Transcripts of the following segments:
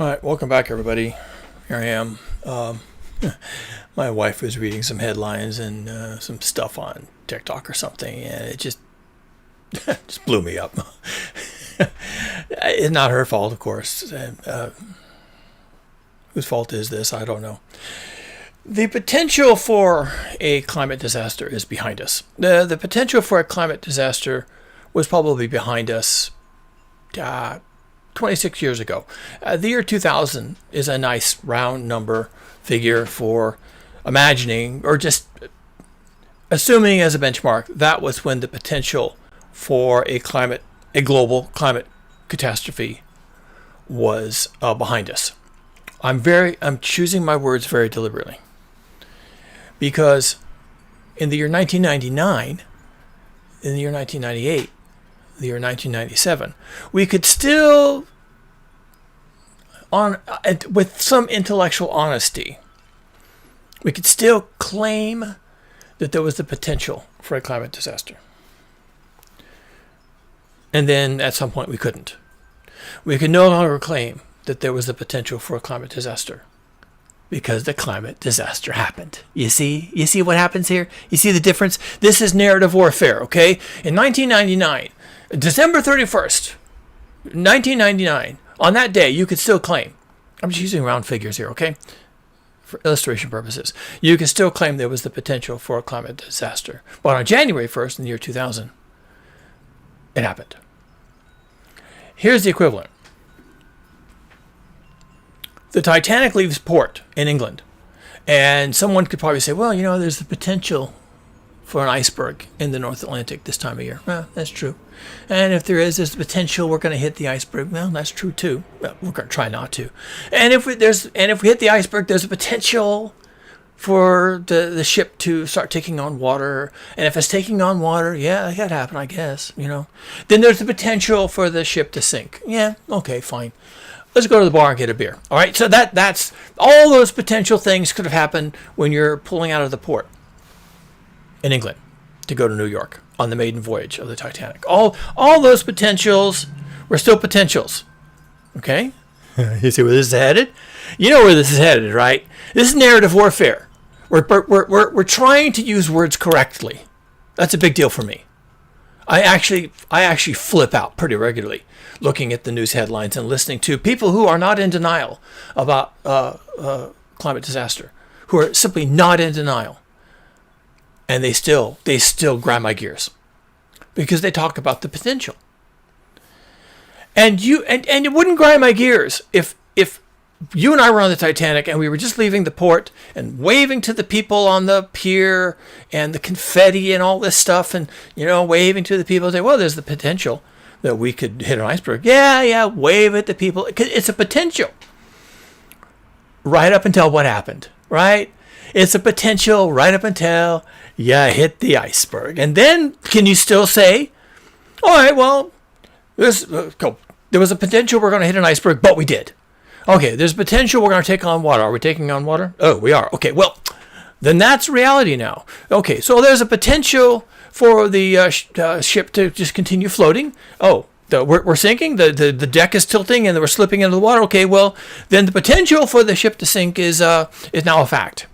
All right, welcome back, everybody. Here I am. My wife was reading some headlines and some stuff on TikTok or something, and it just just blew me up. It's not her fault, of course. Whose fault is this? I don't know. The potential for a climate disaster is behind us. The potential for a climate disaster was probably behind us 26 years ago. The year 2000 is a nice round number figure for imagining or just assuming as a benchmark that was when the potential for a global climate catastrophe was behind us. I'm choosing my words very deliberately because in the year 1999, in the year 1998, the year 1997, we could still, with some intellectual honesty, we could still claim that there was the potential for a climate disaster. And then at some point we couldn't. We could no longer claim that there was the potential for a climate disaster because the climate disaster happened. You see what happens here? You see the difference? This is narrative warfare, okay? In 1999, December 31st, 1999, on that day, you could still claim, I'm just using round figures here, okay? For illustration purposes, you can still claim there was the potential for a climate disaster. But on January 1st in the year 2000, it happened. Here's the equivalent. The Titanic leaves port in England, and someone could probably say, well, there's the potential for an iceberg in the North Atlantic this time of year. Well, that's true. And if there's the potential we're going to hit the iceberg, well, that's true too. Well, we're going to try not to. And if we hit the iceberg, there's a potential for the ship to start taking on water. And if it's taking on water, yeah, that could happen, I guess, Then there's the potential for the ship to sink. Yeah, okay, fine. Let's go to the bar and get a beer. All right, so that's all those potential things could have happened when you're pulling out of the port in England to go to New York on the maiden voyage of the Titanic. All those potentials were still potentials. Okay? You see where this is headed? You know where this is headed, right? This is narrative warfare. We're trying to use words correctly. That's a big deal for me. I actually flip out pretty regularly looking at the news headlines and listening to people who are not in denial about climate disaster, who are simply not in denial. And they still grind my gears because they talk about the potential. And it wouldn't grind my gears if you and I were on the Titanic and we were just leaving the port and waving to the people on the pier and the confetti and all this stuff and waving to the people and say, well, there's the potential that we could hit an iceberg. Yeah, wave at the people. It's a potential. Right up until what happened, right? It's a potential right up until you hit the iceberg. And then can you still say, all right, well, there was a potential we're going to hit an iceberg, but we did. Okay, there's potential we're going to take on water. Are we taking on water? Oh, we are. Okay, well, then that's reality now. Okay, so there's a potential for the ship to just continue floating. Oh, we're sinking. The deck is tilting and we're slipping into the water. Okay, well, then the potential for the ship to sink is now a fact.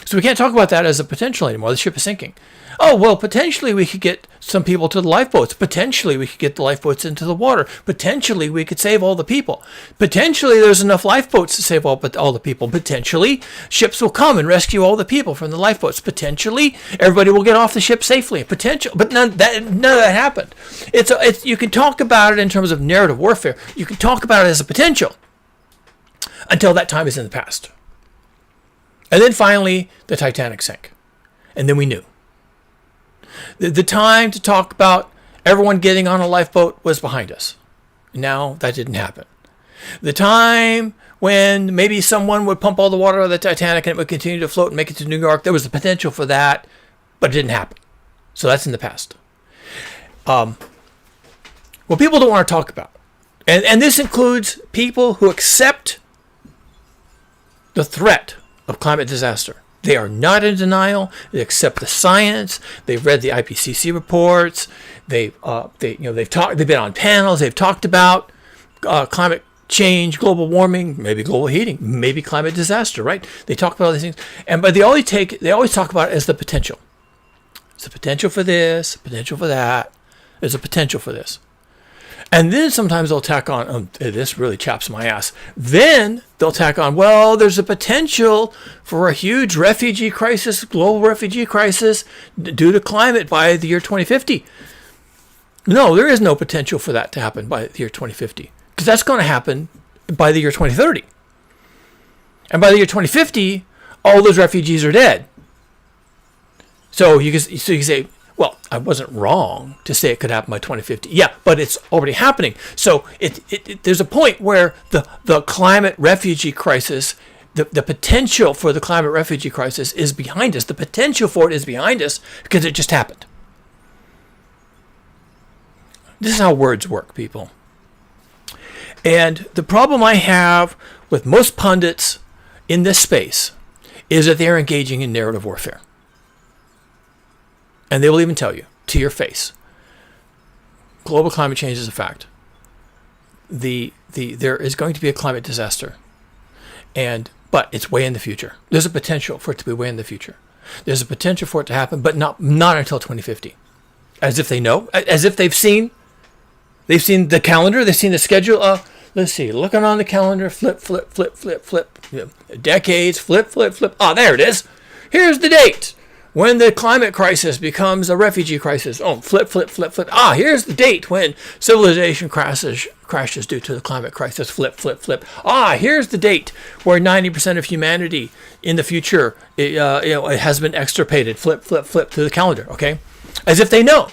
So we can't talk about that as a potential anymore. The ship is sinking. Oh, well, potentially we could get some people to the lifeboats. Potentially we could get the lifeboats into the water. Potentially we could save all the people. Potentially there's enough lifeboats to save all the people. Potentially ships will come and rescue all the people from the lifeboats. Potentially everybody will get off the ship safely. But none of that happened. It's you can talk about it in terms of narrative warfare. You can talk about it as a potential until that time is in the past. And then finally, the Titanic sank. And then we knew. The time to talk about everyone getting on a lifeboat was behind us. Now, that didn't happen. The time when maybe someone would pump all the water out of the Titanic and it would continue to float and make it to New York, there was the potential for that, but it didn't happen. So that's in the past. What people don't want to talk about, and this includes people who accept the threat of climate disaster. They are not in denial. They accept the science. They've read the IPCC reports. They've been on panels. They've talked about climate change, global warming, maybe global heating, maybe climate disaster, right? They talk about all these things, but they always talk about it as the potential. It's a potential for this, potential for that. There's a potential for this. And then sometimes they'll tack on, this really chaps my ass. Then they'll tack on, well, there's a potential for a huge refugee crisis, global refugee crisis due to climate by the year 2050. No, there is no potential for that to happen by the year 2050, because that's going to happen by the year 2030. And by the year 2050, all those refugees are dead. So you can say, well, I wasn't wrong to say it could happen by 2050. Yeah, but it's already happening. So there's a point where the climate refugee crisis, the potential for the climate refugee crisis is behind us. The potential for it is behind us because it just happened. This is how words work, people. And the problem I have with most pundits in this space is that they're engaging in narrative warfare. And they will even tell you to your face, global climate change is a fact. There is going to be a climate disaster, but it's way in the future. There's a potential for it to be way in the future. There's a potential for it to happen, but not until 2050. As if they know, as if they've seen the calendar, they've seen the schedule. Let's see, looking on the calendar, flip. Decades, flip. There it is. Here's the date. When the climate crisis becomes a refugee crisis. Oh, flip. Here's the date when civilization crashes due to the climate crisis. Flip. Here's the date where 90% of humanity in the future it has been extirpated. Flip to the calendar, okay? As if they know.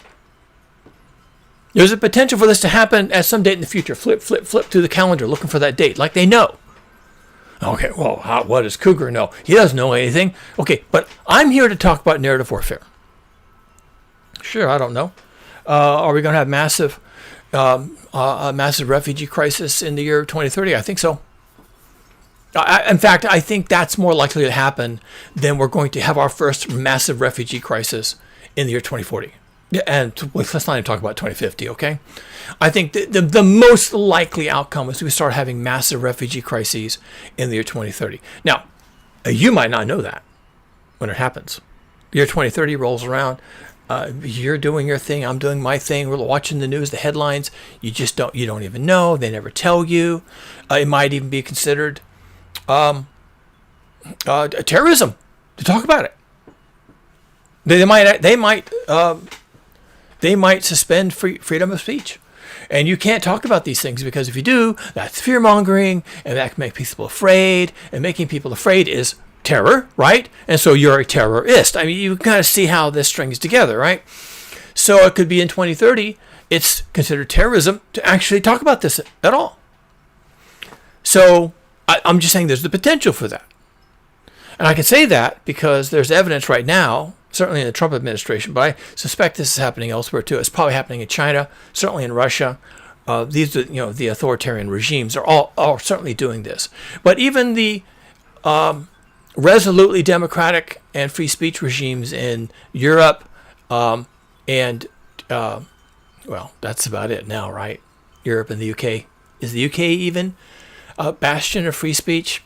There's a potential for this to happen at some date in the future. Flip to the calendar looking for that date, like they know. Okay, well, what does Cougar know? He doesn't know anything. Okay, but I'm here to talk about narrative warfare. Sure, I don't know. Are we going to have a massive refugee crisis in the year 2030? I think so. In fact, I think that's more likely to happen than we're going to have our first massive refugee crisis in the year 2040. And let's not even talk about 2050, okay? I think the most likely outcome is we start having massive refugee crises in the year 2030. Now, you might not know that when it happens. The year 2030 rolls around. You're doing your thing. I'm doing my thing. We're watching the news, the headlines. You don't even know. They never tell you. It might even be considered terrorism to talk about it. They might suspend freedom of speech. And you can't talk about these things because if you do, that's fear-mongering, and that can make people afraid, and making people afraid is terror, right? And so you're a terrorist. I mean, you kind of see how this strings together, right? So it could be in 2030, it's considered terrorism to actually talk about this at all. So I'm just saying there's the potential for that. And I can say that because there's evidence right now, certainly in the Trump administration, but I suspect this is happening elsewhere too. It's probably happening in China, certainly in Russia. These are, the authoritarian regimes are all certainly doing this. But even the resolutely democratic and free speech regimes in Europe, well, that's about it now, right? Europe and the UK. Is the UK even a bastion of free speech?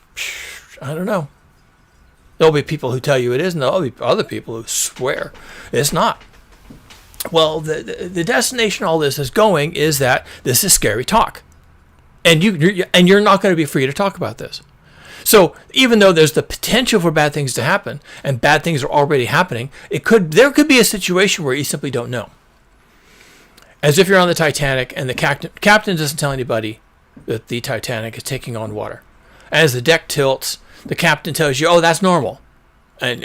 I don't know. There'll be people who tell you it is, and there'll be other people who swear it's not. Well, the destination all this is going is that this is scary talk, and you're not going to be free to talk about this. So even though there's the potential for bad things to happen, and bad things are already happening, there could be a situation where you simply don't know. As if you're on the Titanic and the captain doesn't tell anybody that the Titanic is taking on water. As the deck tilts, the captain tells you, oh, that's normal. And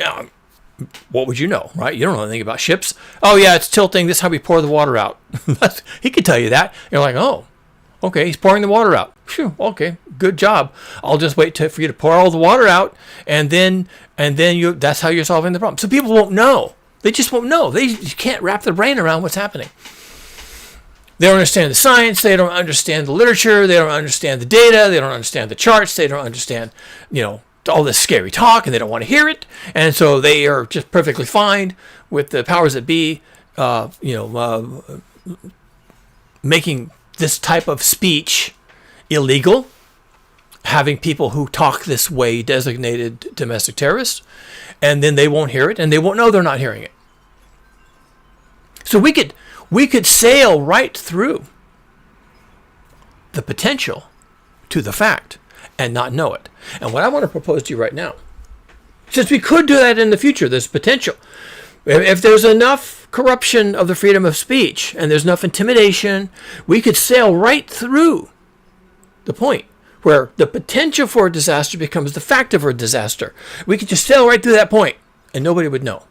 what would you know, right? You don't know anything about ships. Oh, yeah, it's tilting. This is how we pour the water out. He could tell you that. You're like, oh, okay, he's pouring the water out. Phew, okay, good job. I'll just wait for you to pour all the water out, and then that's how you're solving the problem. So people won't know. They just won't know. They can't wrap their brain around what's happening. They don't understand the science. They don't understand the literature. They don't understand the data. They don't understand the charts. They don't understand, all this scary talk, and they don't want to hear it. And so they are just perfectly fine with the powers that be, making this type of speech illegal having people who talk this way designated domestic terrorists, and then they won't hear it, and they won't know they're not hearing it. So we could sail right through the potential to the fact and not know it. And what I want to propose to you right now, since we could do that in the future, there's potential. If there's enough corruption of the freedom of speech and there's enough intimidation, we could sail right through the point where the potential for a disaster becomes the fact of a disaster. We could just sail right through that point and nobody would know.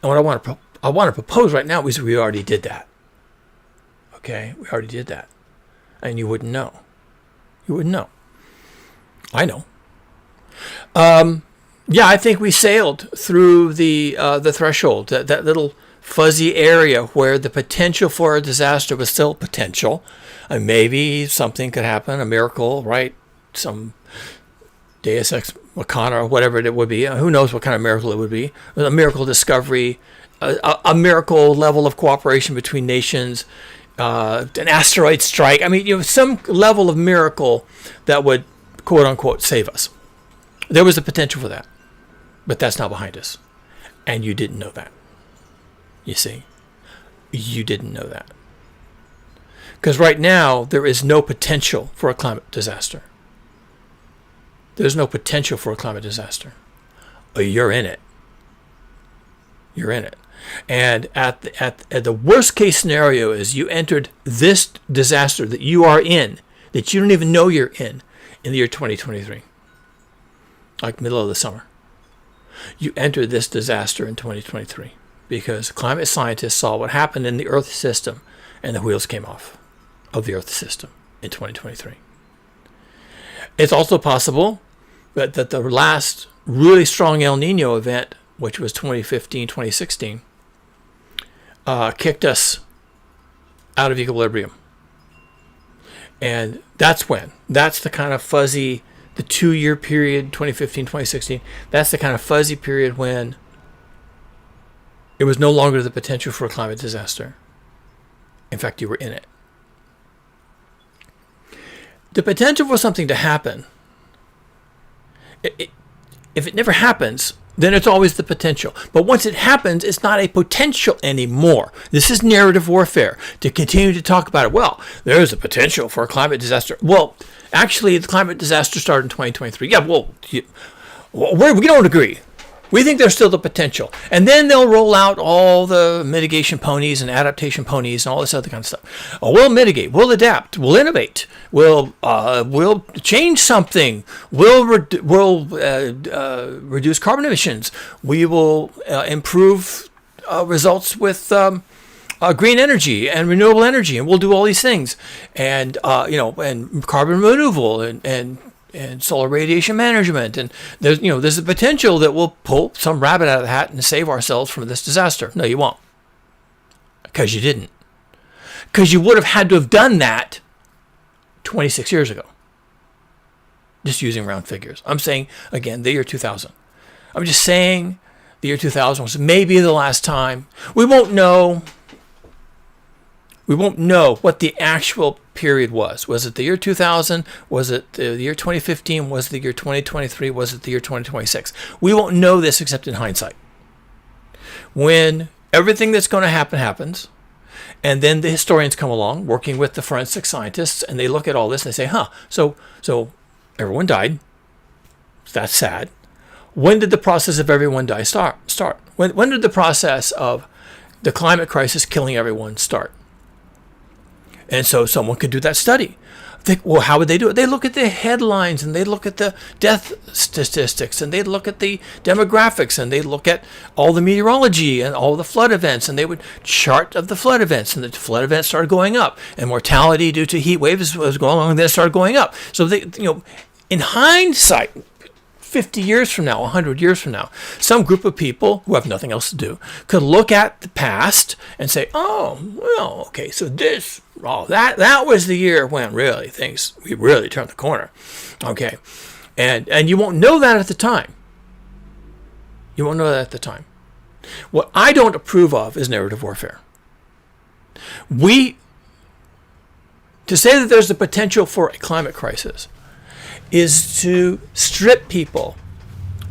And what I want to propose right now is we already did that. Okay, we already did that. And you wouldn't know. You wouldn't know. I know. Yeah, I think we sailed through the threshold, that little fuzzy area where the potential for a disaster was still potential. And maybe something could happen, a miracle, right? Some Deus Ex Machina or whatever it would be. Who knows what kind of miracle it would be. A miracle discovery, a miracle level of cooperation between nations, an asteroid strike. I mean, some level of miracle that would, quote unquote, save us. There was the potential for that. But that's not behind us. And you didn't know that. You see? You didn't know that. Because right now, there is no potential for a climate disaster. There's no potential for a climate disaster. You're in it. You're in it. And at the worst case scenario is you entered this disaster that you are in, that you don't even know you're in the year 2023. Like middle of the summer. You entered this disaster in 2023 because climate scientists saw what happened in the Earth system and the wheels came off of the Earth system in 2023. It's also possible that the last really strong El Nino event, which was 2015, 2016, kicked us out of equilibrium. And that's the kind of fuzzy, the 2-year period, 2015, 2016, that's the kind of fuzzy period when it was no longer the potential for a climate disaster. In fact, you were in it. The potential for something to happen, if it never happens, then it's always the potential. But once it happens, it's not a potential anymore. This is narrative warfare, to continue to talk about it. Well, there's a potential for a climate disaster. Well, actually, the climate disaster started in 2023. Yeah, well, we don't agree. We think there's still the potential. And then they'll roll out all the mitigation ponies and adaptation ponies and all this other kind of stuff. Oh, we'll mitigate. We'll adapt. We'll innovate. We'll change something. We'll reduce carbon emissions. We will improve results with green energy and renewable energy, and we'll do all these things. And and carbon removal and solar radiation management, and there's a potential that we'll pull some rabbit out of the hat and save ourselves from this disaster. No, you won't, because you didn't. Because you would have had to have done that 26 years ago. Just using round figures. I'm saying again, the year 2000. I'm just saying the year 2000 was maybe the last time. We won't know. We won't know what the actual period was. Was it the year 2000? Was it the year 2015? Was it the year 2023? Was it the year 2026? We won't know this except in hindsight. When everything that's going to happen happens, and then the historians come along working with the forensic scientists, and they look at all this and they say, so everyone died. That's sad. When did the process of everyone die start? When did the process of the climate crisis killing everyone start? And so someone could do that study. Think, well, how would they do it? They look at the headlines, and they look at the death statistics, and they look at the demographics, and they look at all the meteorology and all the flood events, and they would chart of the flood events, and the flood events started going up, and mortality due to heat waves was going along, and then it started going up. So they, in hindsight, 50 years from now, 100 years from now, some group of people who have nothing else to do could look at the past and say, oh, well, okay, so that was the year when really we really turned the corner. Okay. And you won't know that at the time. You won't know that at the time. What I don't approve of is narrative warfare. To say that there's the potential for a climate crisis is to strip people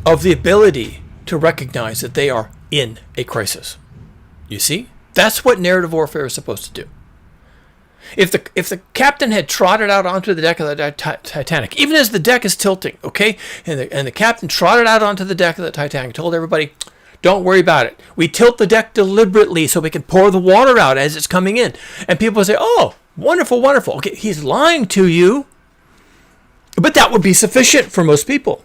of the ability to recognize that they are in a crisis. You see? That's what narrative warfare is supposed to do. If the captain had trotted out onto the deck of the Titanic, even as the deck is tilting, okay, and the captain trotted out onto the deck of the Titanic, told everybody, don't worry about it. We tilt the deck deliberately so we can pour the water out as it's coming in. And people would say, oh, wonderful, wonderful. Okay, he's lying to you. But that would be sufficient for most people.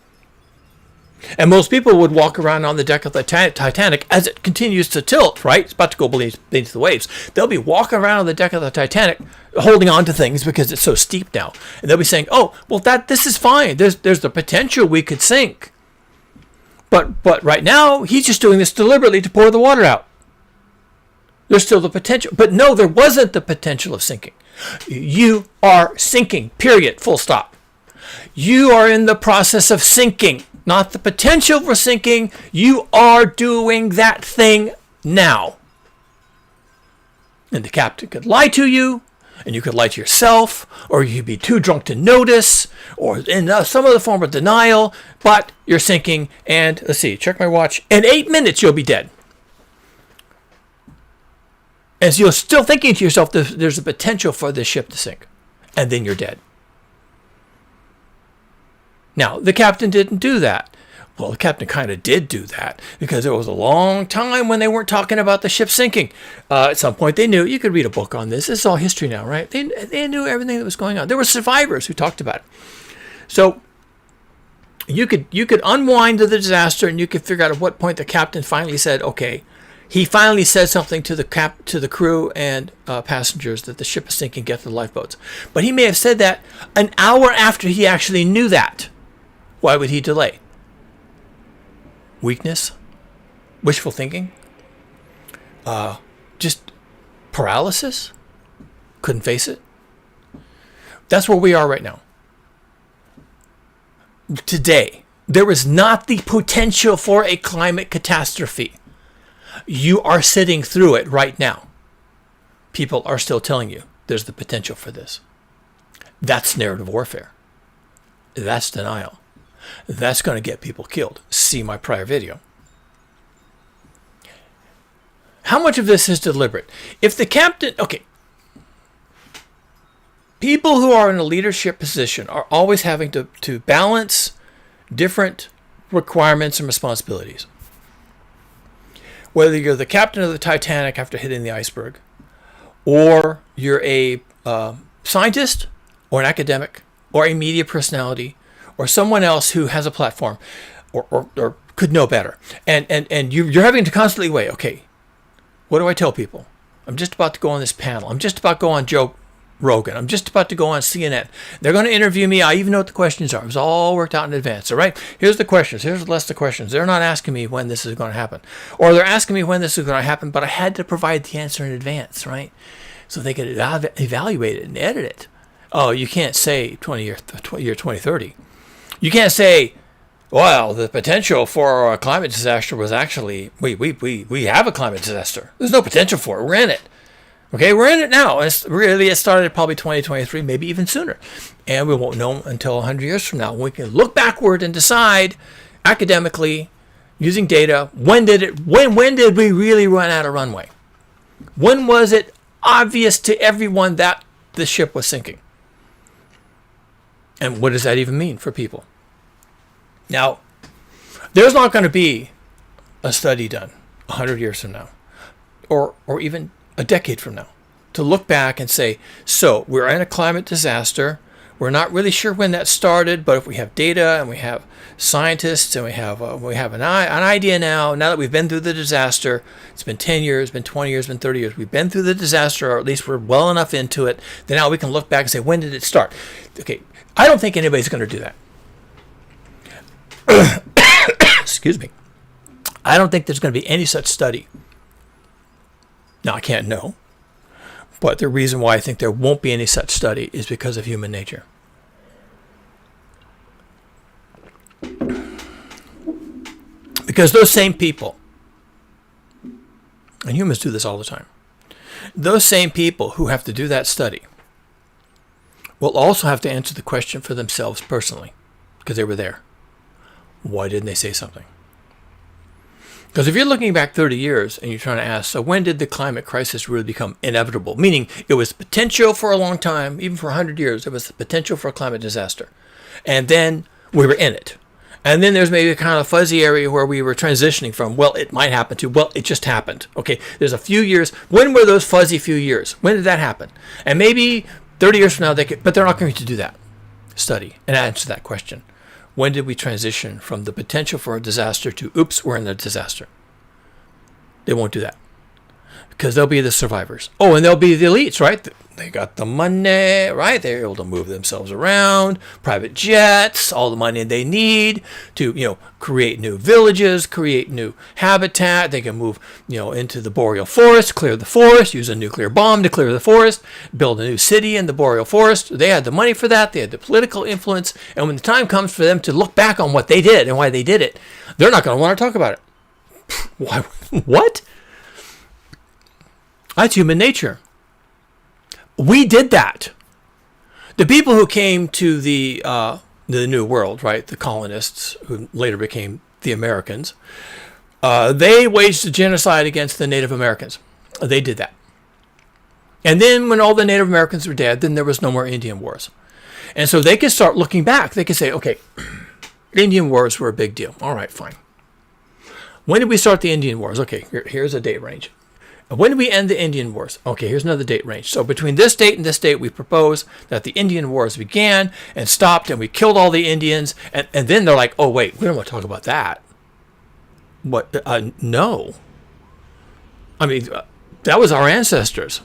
And most people would walk around on the deck of the Titanic as it continues to tilt, right? It's about to go beneath the waves. They'll be walking around on the deck of the Titanic holding on to things because it's so steep now. And they'll be saying, oh, well, this is fine. There's the potential we could sink. But right now, he's just doing this deliberately to pour the water out. There's still the potential. But no, there wasn't the potential of sinking. You are sinking, period, full stop. You are in the process of sinking, not the potential for sinking. You are doing that thing now. And the captain could lie to you, and you could lie to yourself, or you'd be too drunk to notice, or in some other form of denial, but you're sinking, and let's see, check my watch, in 8 minutes you'll be dead. And so you're still thinking to yourself, there's a potential for this ship to sink, and then you're dead. Now, the captain didn't do that. Well, the captain kind of did do that because there was a long time when they weren't talking about the ship sinking. At some point, they knew. You could read a book on this. This is all history now, right? They knew everything that was going on. There were survivors who talked about it. So you could unwind to the disaster, and you could figure out at what point the captain finally said, okay, he finally said something to the crew and passengers that the ship is sinking, get to the lifeboats. But he may have said that an hour after he actually knew that. Why would he delay? Weakness? Wishful thinking? Just paralysis? Couldn't face it? That's where we are right now. Today, there is not the potential for a climate catastrophe. You are sitting through it right now. People are still telling you there's the potential for this. That's narrative warfare. That's denial. That's going to get people killed. See my prior video. How much of this is deliberate? If the captain, okay, people who are in a leadership position are always having to balance different requirements and responsibilities. Whether you're the captain of the Titanic after hitting the iceberg, or you're a scientist, or an academic, or a media personality, or someone else who has a platform, or could know better, and you're having to constantly weigh, okay, what do I tell people? I'm just about to go on this panel. I'm just about to go on Joe Rogan. I'm just about to go on CNN. They're going to interview me. I even know what the questions are. It was all worked out in advance. All right, here's the questions. Here's the list of questions. They're not asking me when this is going to happen, or they're asking me when this is going to happen, but I had to provide the answer in advance, right? So they could evaluate it and edit it. Oh, you can't say 2030. You can't say, well, the potential for a climate disaster was actually, we have a climate disaster. There's no potential for it. We're in it. Okay, we're in it now. It started probably 2023, maybe even sooner. And we won't know until 100 years from now. We can look backward and decide academically, using data, when did we really run out of runway? When was it obvious to everyone that the ship was sinking? And what does that even mean for people? Now, there's not going to be a study done 100 years from now, or even a decade from now, to look back and say, so we're in a climate disaster. We're not really sure when that started, but if we have data and we have scientists and we have an idea now that we've been through the disaster, it's been 10 years, been 20 years, been 30 years, we've been through the disaster, or at least we're well enough into it, then now we can look back and say, when did it start? Okay, I don't think anybody's going to do that. Excuse me. I don't think there's going to be any such study. Now, I can't know. But the reason why I think there won't be any such study is because of human nature. Because those same people, and humans do this all the time, those same people who have to do that study will also have to answer the question for themselves personally. because they were there. Why didn't they say something? Because if you're looking back 30 years and you're trying to ask, so when did the climate crisis really become inevitable? Meaning it was potential for a long time, even for 100 years, there was the potential for a climate disaster. And then we were in it. And then there's maybe a kind of fuzzy area where we were transitioning from, well, it might happen to, well, it just happened. Okay, there's a few years. When were those fuzzy few years? When did that happen? And maybe 30 years from now, they could, but they're not going to do that. Study and answer that question. When did we transition from the potential for a disaster to, oops, we're in a disaster? They won't do that because they'll be the survivors. Oh, and they'll be the elites, right? They got the money, right? They're able to move themselves around, private jets, all the money they need to, create new villages, create new habitat. They can move, into the boreal forest, clear the forest, use a nuclear bomb to clear the forest, build a new city in the boreal forest. They had the money for that. They had the political influence. And when the time comes for them to look back on what they did and why they did it, they're not going to want to talk about it. Why? What? That's human nature. We did that. The people who came to the New World, right, the colonists, who later became the Americans, they waged a genocide against the Native Americans. They did that. And then when all the Native Americans were dead, then there was no more Indian wars. And so they could start looking back. They could say, okay, Indian wars were a big deal. All right, fine. When did we start the Indian Wars? Okay, here's a date range. When did we end the Indian Wars? Okay, here's another date range. So between this date and this date, we propose that the Indian Wars began and stopped, and we killed all the Indians. And then they're like, oh, wait, we don't want to talk about that. What? No. I mean, that was our ancestors.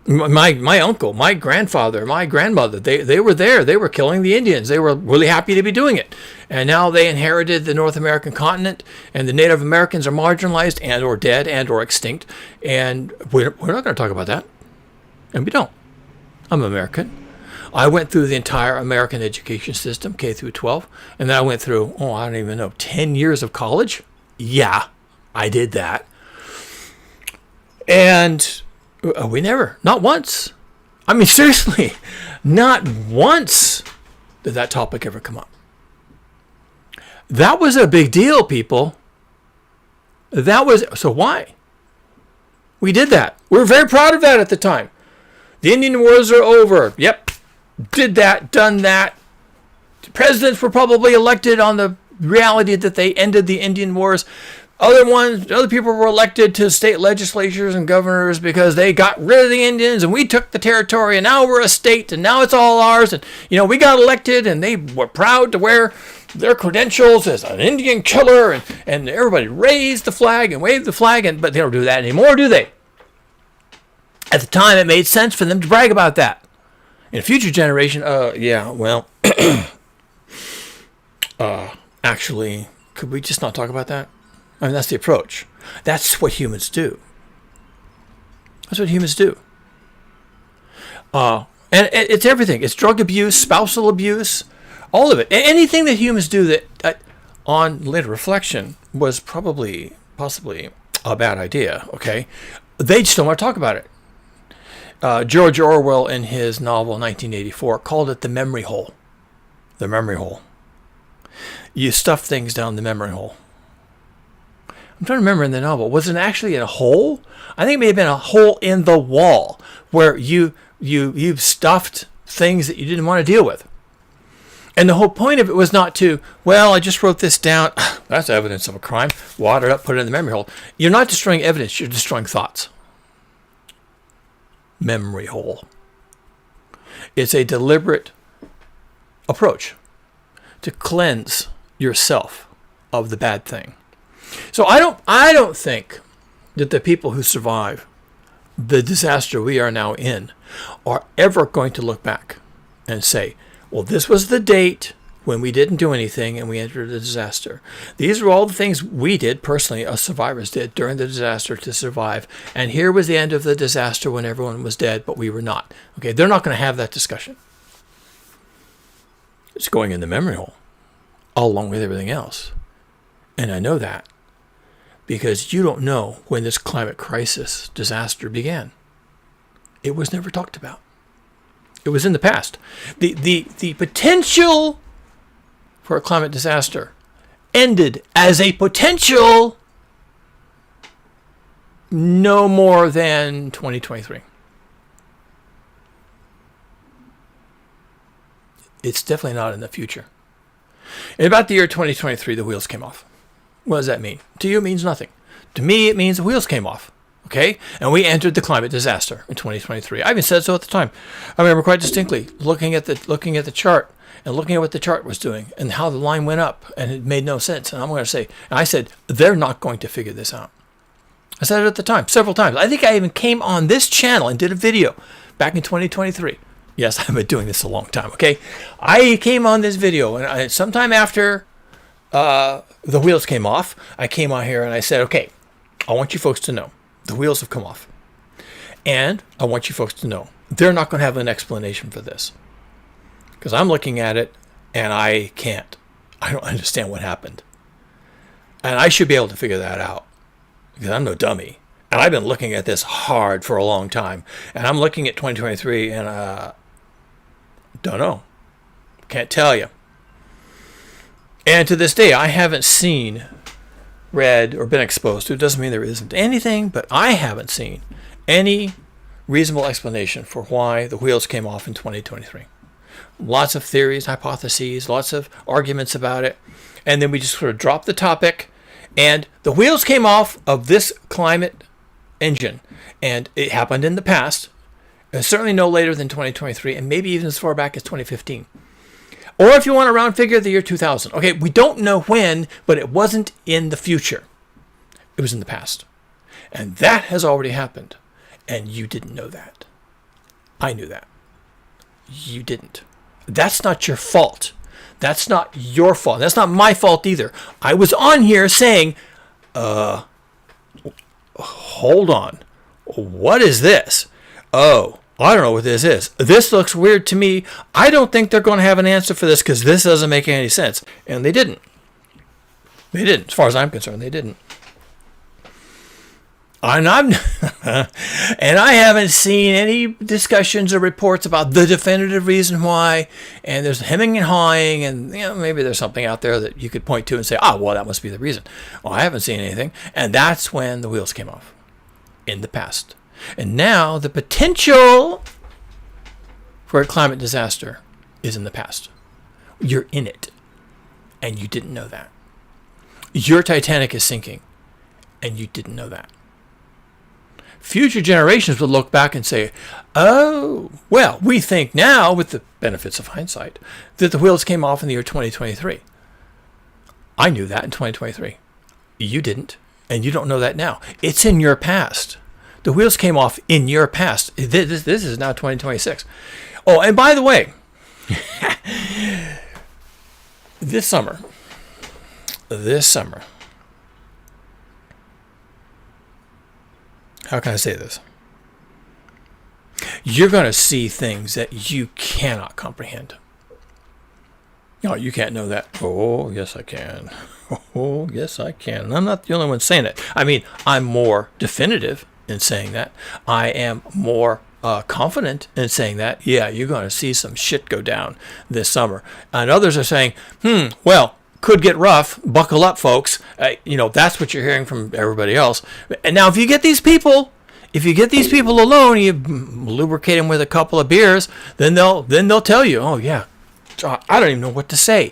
My uncle, my grandfather, my grandmother, they were there. They were killing the Indians. They were really happy to be doing it. And now they inherited the North American continent, and the Native Americans are marginalized and or dead and or extinct. And we're not going to talk about that. And we don't. I'm American. I went through the entire American education system, K through 12. And then I went through, I don't even know, 10 years of college. Yeah, I did that. And we never, not once. I mean, seriously, not once did that topic ever come up. That was a big deal, people. So why? We did that. We were very proud of that at the time. The Indian Wars are over. Yep. Did that, done that. Presidents were probably elected on the reality that they ended the Indian Wars. Other people were elected to state legislatures and governors because they got rid of the Indians and we took the territory and now we're a state and now it's all ours. And, we got elected and they were proud to wear their credentials as an Indian killer and everybody raised the flag and waved the flag. But they don't do that anymore, do they? At the time, it made sense for them to brag about that. In a future generation, actually, could we just not talk about that? I mean, that's the approach. That's what humans do. That's what humans do. And it's everything. It's drug abuse, spousal abuse, all of it. Anything that humans do that, on later reflection, was possibly a bad idea, okay? They just don't want to talk about it. George Orwell, in his novel 1984, called it the memory hole. The memory hole. You stuff things down the memory hole. I'm trying to remember in the novel, was it actually in a hole? I think it may have been a hole in the wall where you stuffed things that you didn't want to deal with. And the whole point of it was not to, I just wrote this down. That's evidence of a crime. Water it up, put it in the memory hole. You're not destroying evidence, you're destroying thoughts. Memory hole. It's a deliberate approach to cleanse yourself of the bad thing. So I don't think that the people who survive the disaster we are now in are ever going to look back and say, well, this was the date when we didn't do anything and we entered the disaster. These are all the things we did personally, us survivors did during the disaster to survive. And here was the end of the disaster when everyone was dead, but we were not. Okay, they're not going to have that discussion. It's going in the memory hole along with everything else. And I know that because you don't know when this climate crisis disaster began. It was never talked about. It was in the past. The potential for a climate disaster ended as a potential no more than 2023. It's definitely not in the future. In about the year 2023, the wheels came off. What does that mean? To you, it means nothing. To me, it means the wheels came off. Okay? And we entered the climate disaster in 2023. I even said so at the time. I remember quite distinctly looking at the chart and looking at what the chart was doing and how the line went up, and it made no sense. And I'm going to say, and I said, they're not going to figure this out. I said it at the time, several times. I think I even came on this channel and did a video back in 2023. Yes, I've been doing this a long time, okay? I came on this video, and sometime after the wheels came off, I came on here and I said, okay, I want you folks to know the wheels have come off. And I want you folks to know they're not going to have an explanation for this. Because I'm looking at it and I don't understand what happened. And I should be able to figure that out. Because I'm no dummy. And I've been looking at this hard for a long time. And I'm looking at 2023 and don't know. Can't tell you. And to this day, I haven't seen, read, or been exposed to. It doesn't mean there isn't anything, but I haven't seen any reasonable explanation for why the wheels came off in 2023. Lots of theories, hypotheses, lots of arguments about it. And then we just sort of dropped the topic. And the wheels came off of this climate engine. And it happened in the past. Certainly no later than 2023. And maybe even as far back as 2015. Or if you want to round figure, the year 2000. Okay, we don't know when, but it wasn't in the future. It was in the past. And that has already happened. And you didn't know that. I knew that. You didn't. That's not your fault. That's not your fault. That's not my fault either. I was on here saying, hold on. What is this? Oh, I don't know what this is. This looks weird to me. I don't think they're going to have an answer for this because this doesn't make any sense. And they didn't. They didn't. As far as I'm concerned, they didn't. And I haven't seen any discussions or reports about the definitive reason why. And there's hemming and hawing, and maybe there's something out there that you could point to and say, well, that must be the reason. Well, I haven't seen anything. And that's when the wheels came off in the past. And now the potential for a climate disaster is in the past. You're in it, and you didn't know that. Your Titanic is sinking, and you didn't know that. Future generations would look back and say, oh, well, we think now, with the benefits of hindsight, that the wheels came off in the year 2023. I knew that in 2023. You didn't, and you don't know that now. It's in your past. The wheels came off in your past. This is now 2026. Oh, and by the way, this summer, how can I say this? You're going to see things that you cannot comprehend. Oh, you can't know that. Oh, yes, I can. Oh, yes, I can. And I'm not the only one saying it. I mean, I'm more definitive in saying that. I am more confident in saying that. Yeah, you're going to see some shit go down this summer. And others are saying, well, could get rough. Buckle up, folks. That's what you're hearing from everybody else. And now, if you get these people alone, you lubricate them with a couple of beers, then they'll tell you, oh yeah, I don't even know what to say.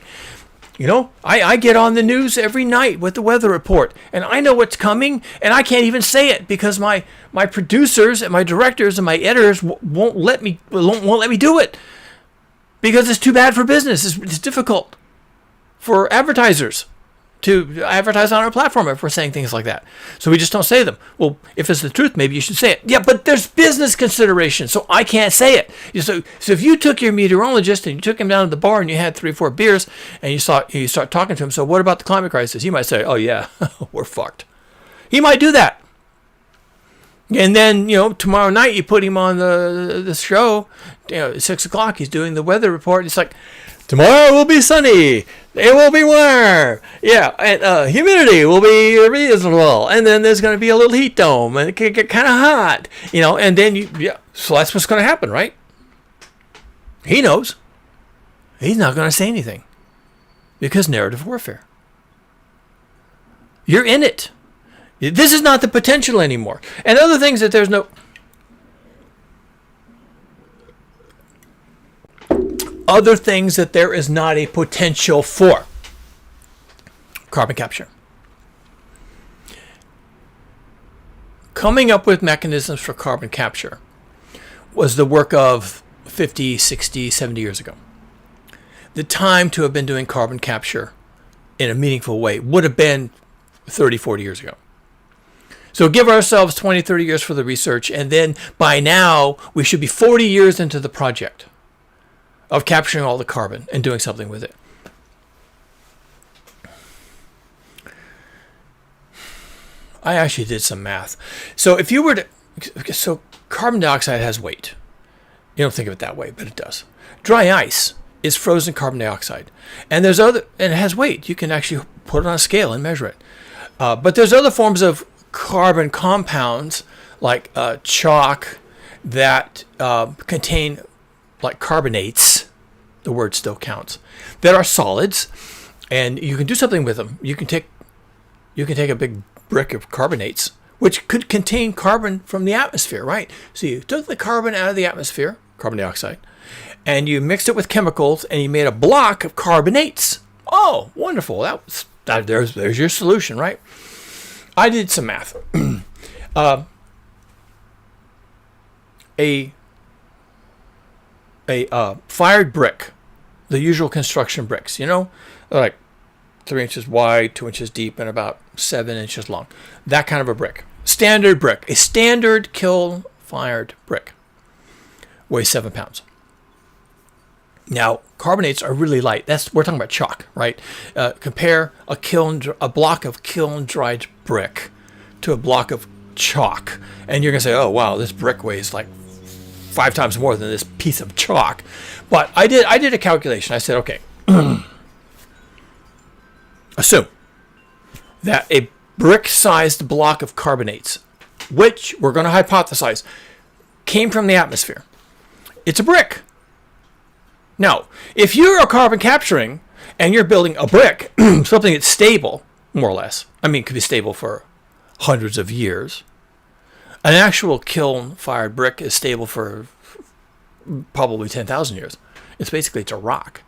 I get on the news every night with the weather report, and I know what's coming, and I can't even say it because my producers and my directors and my editors won't let me do it because it's too bad for business. It's difficult for advertisers to advertise on our platform if we're saying things like that. So we just don't say them. Well, if it's the truth, maybe you should say it. Yeah, but there's business considerations, so I can't say it. So if you took your meteorologist and you took him down to the bar and you had 3 or 4 beers and you start talking to him, so what about the climate crisis? He might say, oh yeah, we're fucked. He might do that. And then, tomorrow night you put him on the show, at 6 o'clock, he's doing the weather report. It's like, tomorrow will be sunny. It will be warm. Yeah, and humidity will be reasonable. And then there's going to be a little heat dome, and it can get kind of hot. And then so that's what's going to happen, right? He knows. He's not going to say anything. Because narrative warfare. You're in it. This is not the potential anymore. And other things that there's no... Other things that there is not a potential for. Carbon capture. Coming up with mechanisms for carbon capture was the work of 50, 60, 70 years ago. The time to have been doing carbon capture in a meaningful way would have been 30, 40 years ago. So give ourselves 20, 30 years for the research, and then by now we should be 40 years into the project of capturing all the carbon and doing something with it. I actually did some math. So if you were to... So carbon dioxide has weight. You don't think of it that way, but it does. Dry ice is frozen carbon dioxide. And there's other... And it has weight. You can actually put it on a scale and measure it. But there's other forms of carbon compounds, like chalk, that contain, like carbonates, the word still counts, that are solids, and you can do something with them. You can take a big brick of carbonates, which could contain carbon from the atmosphere, right? So you took the carbon out of the atmosphere, carbon dioxide, and you mixed it with chemicals, and you made a block of carbonates. Oh, wonderful! There's your solution, right? I did some math. A fired brick, the usual construction bricks, they're like 3 inches wide, 2 inches deep, and about 7 inches long. That kind of a brick. Standard brick. A standard kiln-fired brick weighs 7 pounds. Now, carbonates are really light. We're talking about chalk, right? Compare a block of kiln-dried brick to a block of chalk, and you're going to say, oh, wow, this brick weighs like 5 times more than this piece of chalk. But I did a calculation. I said, okay, assume that a brick-sized block of carbonates, which we're going to hypothesize came from the atmosphere. It's a brick. Now, if you're carbon capturing and you're building a brick, something that's stable, more or less, it could be stable for hundreds of years. An actual kiln-fired brick is stable for probably 10,000 years. It's a rock.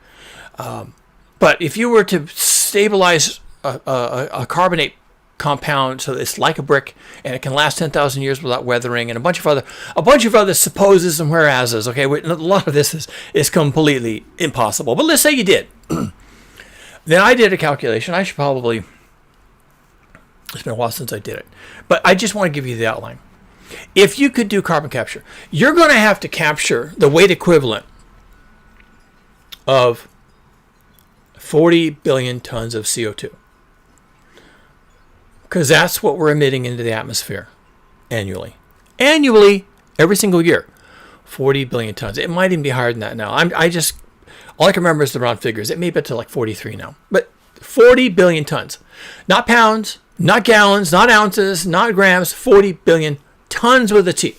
But if you were to stabilize a carbonate compound so it's like a brick and it can last 10,000 years without weathering, and a bunch of other supposes and whereases, okay, a lot of this is completely impossible. But let's say you did. Then I did a calculation. It's been a while since I did it, but I just want to give you the outline. If you could do carbon capture, you're going to have to capture the weight equivalent of 40 billion tons of CO2. Because that's what we're emitting into the atmosphere annually. Annually, every single year. 40 billion tons. It might even be higher than that now. All I can remember is the round figures. It may be up to like 43 now. But 40 billion tons. Not pounds, not gallons, not ounces, not grams. 40 billion tons with a T.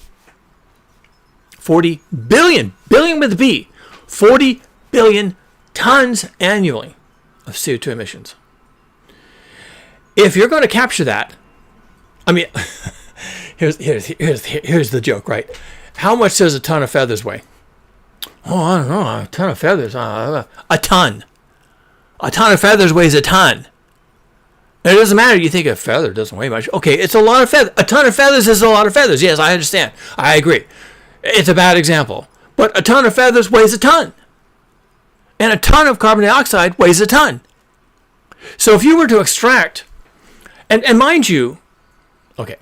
40 billion. Billion with a B. 40 billion tons annually of CO2 emissions. If you're going to capture that, here's the joke, right? How much does a ton of feathers weigh? Oh, I don't know. A ton of feathers. A ton. A ton of feathers weighs a ton. And it doesn't matter. You think a feather doesn't weigh much. Okay, it's a lot of feathers. A ton of feathers is a lot of feathers. Yes, I understand. I agree. It's a bad example. But a ton of feathers weighs a ton. And a ton of carbon dioxide weighs a ton. So if you were to extract... And mind you, okay,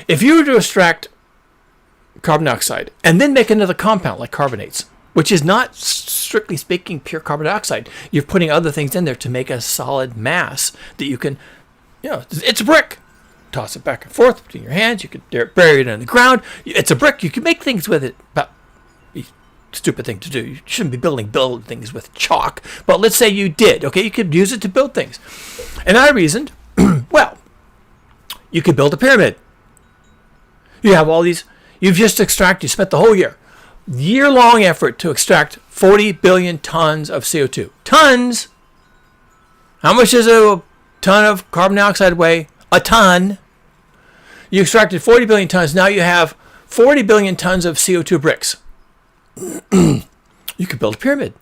if you were to extract carbon dioxide and then make another compound like carbonates, which is not strictly speaking pure carbon dioxide, you're putting other things in there to make a solid mass that you can, it's a brick. Toss it back and forth between your hands. You could bury it in the ground. It's a brick. You can make things with it. But stupid thing to do. You shouldn't be build things with chalk. But let's say you did. Okay, you could use it to build things. And I reasoned, well, you could build a pyramid. You have all these, you spent the whole year-long effort to extract 40 billion tons of CO2. Tons! How much does a ton of carbon dioxide weigh? A ton. You extracted 40 billion tons. Now you have 40 billion tons of CO2 bricks. You could build a pyramid.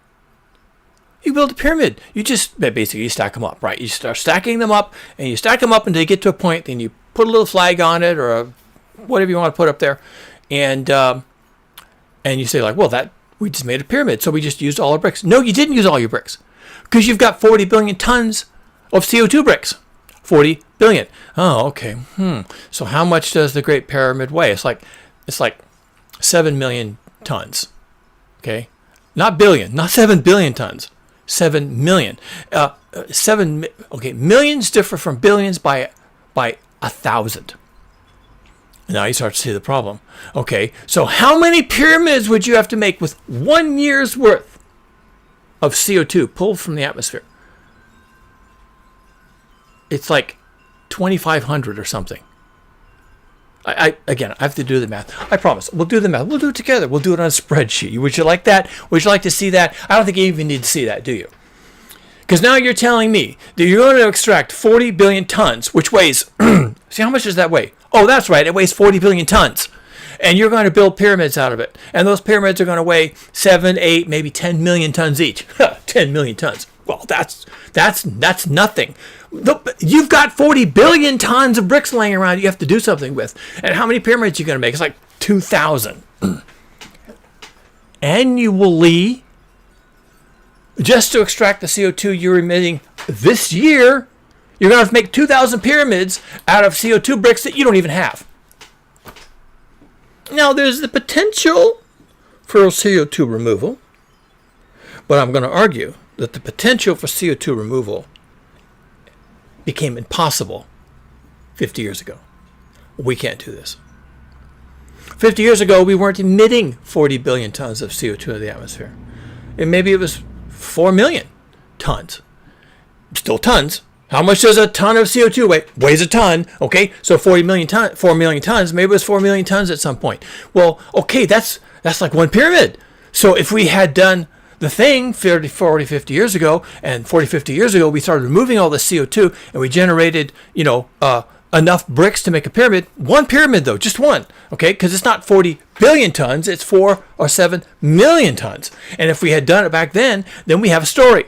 You build a pyramid. You just basically stack them up, right? You start stacking them up, and you stack them up until you get to a point. Then you put a little flag on it, or whatever you want to put up there, and you say like, well, that we just made a pyramid, so we just used all our bricks. No, you didn't use all your bricks, because you've got 40 billion tons of CO2 bricks. 40 billion. Oh, okay. So how much does the Great Pyramid weigh? It's like 7 million tons. Okay, not billion, not 7 billion tons. 7 million. Millions differ from billions by 1,000. Now you start to see the problem. Okay, so how many pyramids would you have to make with 1 year's worth of CO2 pulled from the atmosphere? It's like 2,500 or something. I have to do the math. I promise. We'll do the math. We'll do it together. We'll do it on a spreadsheet. Would you like that? Would you like to see that? I don't think you even need to see that, do you? Because now you're telling me that you're going to extract 40 billion tons, which weighs, see how much does that weigh? Oh, that's right. It weighs 40 billion tons. And you're going to build pyramids out of it. And those pyramids are going to weigh 7, 8, maybe 10 million tons each. 10 million tons. Well, that's nothing. You've got 40 billion tons of bricks laying around you have to do something with. And how many pyramids are you going to make? It's like 2,000. Annually, just to extract the CO2 you're emitting this year, you're going to have to make 2,000 pyramids out of CO2 bricks that you don't even have. Now, there's the potential for CO2 removal, but I'm going to argue that the potential for CO2 removal became impossible 50 years ago. We can't do this. 50 years ago, we weren't emitting 40 billion tons of CO2 into the atmosphere. And maybe it was 4 million tons. Still tons. How much does a ton of CO2 weigh? Weighs a ton. Okay, so 4 million tons. Maybe it was 4 million tons at some point. Well, okay, that's like one pyramid. So if we had done the thing 40, 50 years ago, and 40, 50 years ago, we started removing all the CO2, and we generated, enough bricks to make a pyramid. One pyramid, though, just one, okay? Because it's not 40 billion tons, it's 4 or 7 million tons. And if we had done it back then we have a story.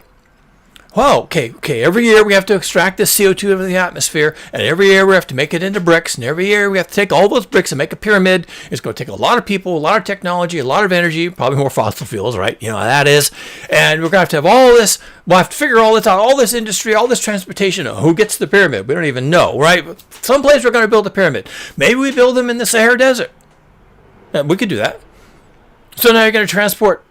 Well, okay, every year we have to extract this CO2 out of the atmosphere, and every year we have to make it into bricks, and every year we have to take all those bricks and make a pyramid. It's going to take a lot of people, a lot of technology, a lot of energy, probably more fossil fuels, right? You know how that is. And we're going to have all this, we'll have to figure all this out, all this industry, all this transportation. Who gets the pyramid? We don't even know, right? Someplace we're going to build a pyramid. Maybe we build them in the Sahara Desert. We could do that. So now you're going to transport,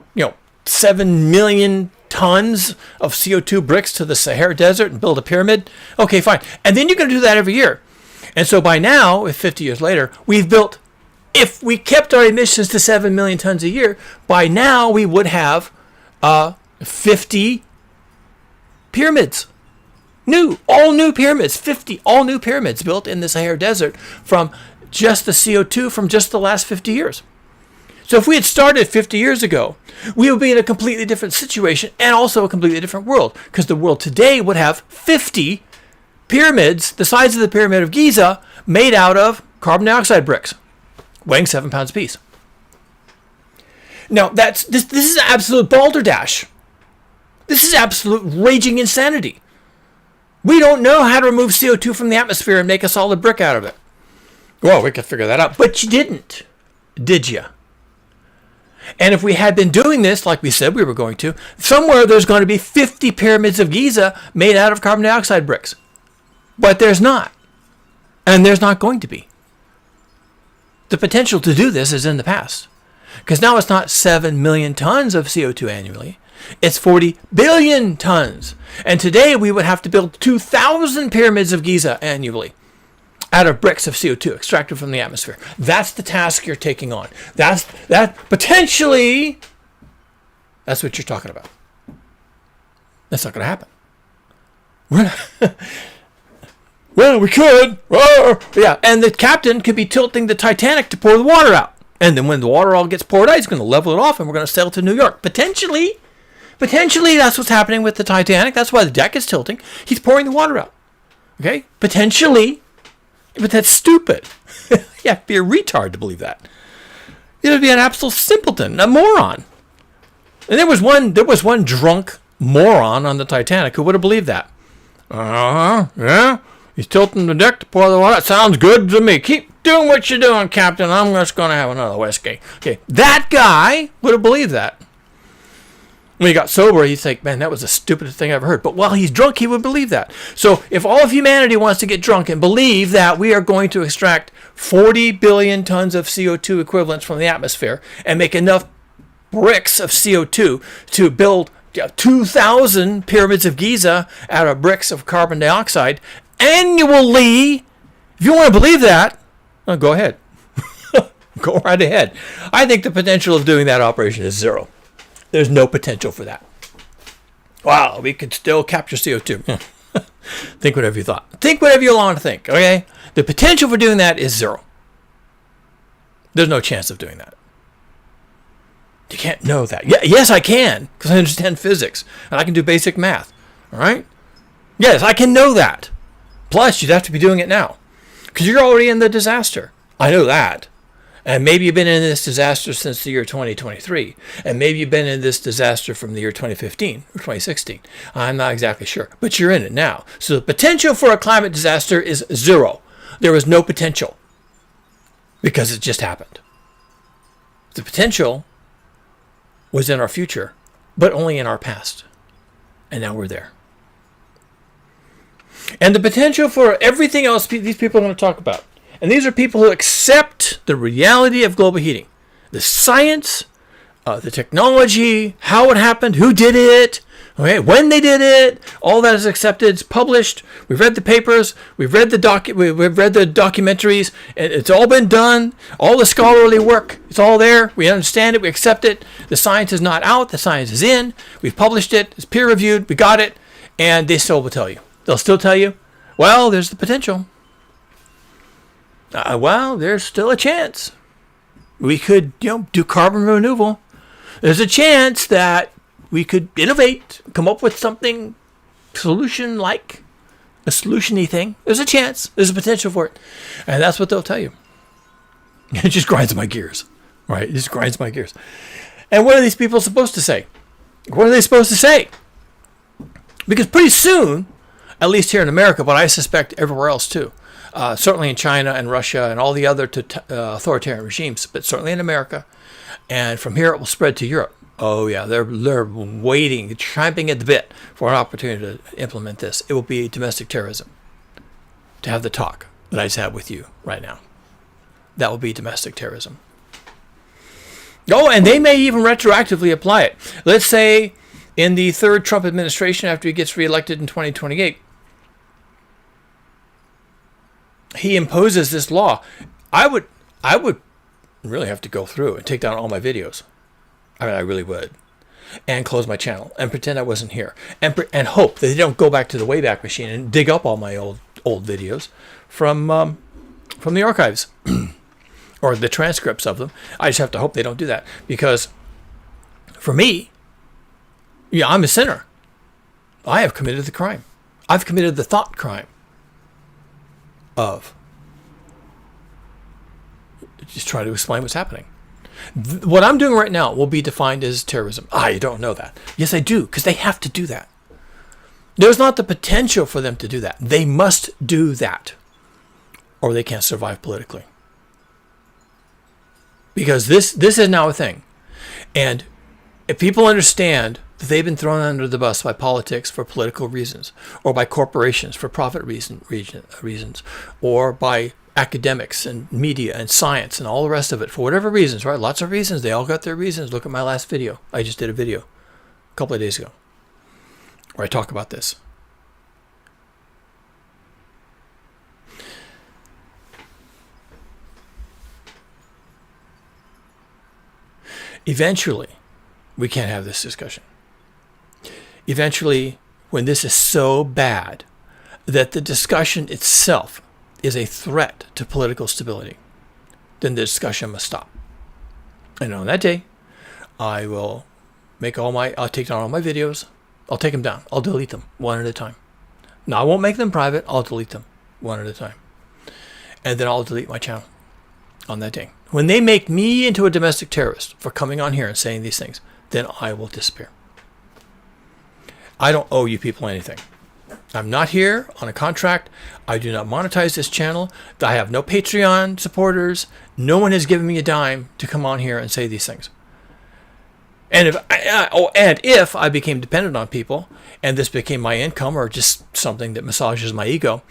7 million tons of CO2 bricks to the Sahara Desert and build a pyramid? Okay, fine. And then you're going to do that every year. And so by now, if 50 years later, we've built, if we kept our emissions to 7 million tons a year, by now we would have 50 pyramids. All new pyramids, 50 all new pyramids built in the Sahara Desert from just the CO2 from just the last 50 years. So if we had started 50 years ago, we would be in a completely different situation and also a completely different world, because the world today would have 50 pyramids the size of the Pyramid of Giza made out of carbon dioxide bricks, weighing 7 pounds apiece. Now, this is absolute balderdash. This is absolute raging insanity. We don't know how to remove CO2 from the atmosphere and make a solid brick out of it. Well, we could figure that out, but you didn't, did you? And if we had been doing this, like we said we were going to, somewhere there's going to be 50 pyramids of Giza made out of carbon dioxide bricks. But there's not. And there's not going to be. The potential to do this is in the past. Because now it's not 7 million tons of CO2 annually. It's 40 billion tons. And today we would have to build 2,000 pyramids of Giza annually out of bricks of CO2 extracted from the atmosphere. That's the task you're taking on. That's what you're talking about. That's not going to happen. Well, we could. Yeah, and the captain could be tilting the Titanic to pour the water out. And then when the water all gets poured out, he's going to level it off and we're going to sail to New York. Potentially. Potentially, that's what's happening with the Titanic. That's why the deck is tilting. He's pouring the water out. Okay? Potentially. But that's stupid. You have to be a retard to believe that. You have to be an absolute simpleton, a moron. And there was one drunk moron on the Titanic who would have believed that. Yeah. He's tilting the deck to pour the water. That sounds good to me. Keep doing what you're doing, Captain. I'm just going to have another whiskey. Okay, that guy would have believed that. When he got sober, he'd think, man, that was the stupidest thing I've ever heard. But while he's drunk, he would believe that. So if all of humanity wants to get drunk and believe that we are going to extract 40 billion tons of CO2 equivalents from the atmosphere and make enough bricks of CO2 to build 2,000 pyramids of Giza out of bricks of carbon dioxide annually, if you want to believe that, well, go ahead. Go right ahead. I think the potential of doing that operation is zero. There's no potential for that. Wow, we could still capture CO2. Think whatever you thought. Think whatever you want to think, okay? The potential for doing that is zero. There's no chance of doing that. You can't know that. Yeah, yes, I can, because I understand physics, and I can do basic math, all right? Yes, I can know that. Plus, you'd have to be doing it now, because you're already in the disaster. I know that. And maybe you've been in this disaster since the year 2023. And maybe you've been in this disaster from the year 2015 or 2016. I'm not exactly sure. But you're in it now. So the potential for a climate disaster is zero. There was no potential. Because it just happened. The potential was in our future, but only in our past. And now we're there. And the potential for everything else these people are going to talk about. And these are people who accept the reality of global heating. The science, the technology, how it happened, who did it, okay, when they did it, all that is accepted, it's published. We've read the papers, we've read the documentaries, and it's all been done. All the scholarly work, it's all there. We understand it, we accept it. The science is not out, the science is in. We've published it, it's peer reviewed, we got it, and they still will tell you. They'll still tell you, well, there's the potential. Well, there's still a chance. We could, do carbon removal. There's a chance that we could innovate, come up with something solution-like, a solution-y thing. There's a chance. There's a potential for it. And that's what they'll tell you. It just grinds my gears, right? It just grinds my gears. And what are these people supposed to say? What are they supposed to say? Because pretty soon, at least here in America, but I suspect everywhere else too, certainly in China and Russia and all the other authoritarian regimes, but certainly in America. And from here, it will spread to Europe. Oh, yeah, they're waiting, champing at the bit for an opportunity to implement this. It will be domestic terrorism to have the talk that I just had with you right now. That will be domestic terrorism. Oh, and they may even retroactively apply it. Let's say in the third Trump administration, after he gets reelected in 2028, he imposes this law. I would really have to go through and take down all my videos. I mean, I really would. And close my channel and pretend I wasn't here. And hope that they don't go back to the Wayback Machine and dig up all my old videos from the archives or the transcripts of them. I just have to hope they don't do that. Because for me, yeah, I'm a sinner. I have committed the crime. I've committed the thought crime of just trying to explain what's happening. What I'm doing right now will be defined as terrorism. You don't know that. Yes, I do, because they have to do that. There's not the potential for them to do that. They must do that, or they can't survive politically. Because this is now a thing. And if people understand that they've been thrown under the bus by politics for political reasons, or by corporations for profit reasons, or by academics and media and science and all the rest of it, for whatever reasons, right? Lots of reasons. They all got their reasons. Look at my last video. I just did a video a couple of days ago where I talk about this. Eventually, we can't have this discussion. Eventually, when this is so bad that the discussion itself is a threat to political stability, then the discussion must stop. And on that day, I will I'll take down all my videos. I'll take them down. I'll delete them one at a time. Now, I won't make them private. I'll delete them one at a time. And then I'll delete my channel on that day. When they make me into a domestic terrorist for coming on here and saying these things, then I will disappear. I don't owe you people anything. I'm not here on a contract. I do not monetize this channel. I have no Patreon supporters. No one has given me a dime to come on here and say these things. And if I became dependent on people and this became my income or just something that massages my ego,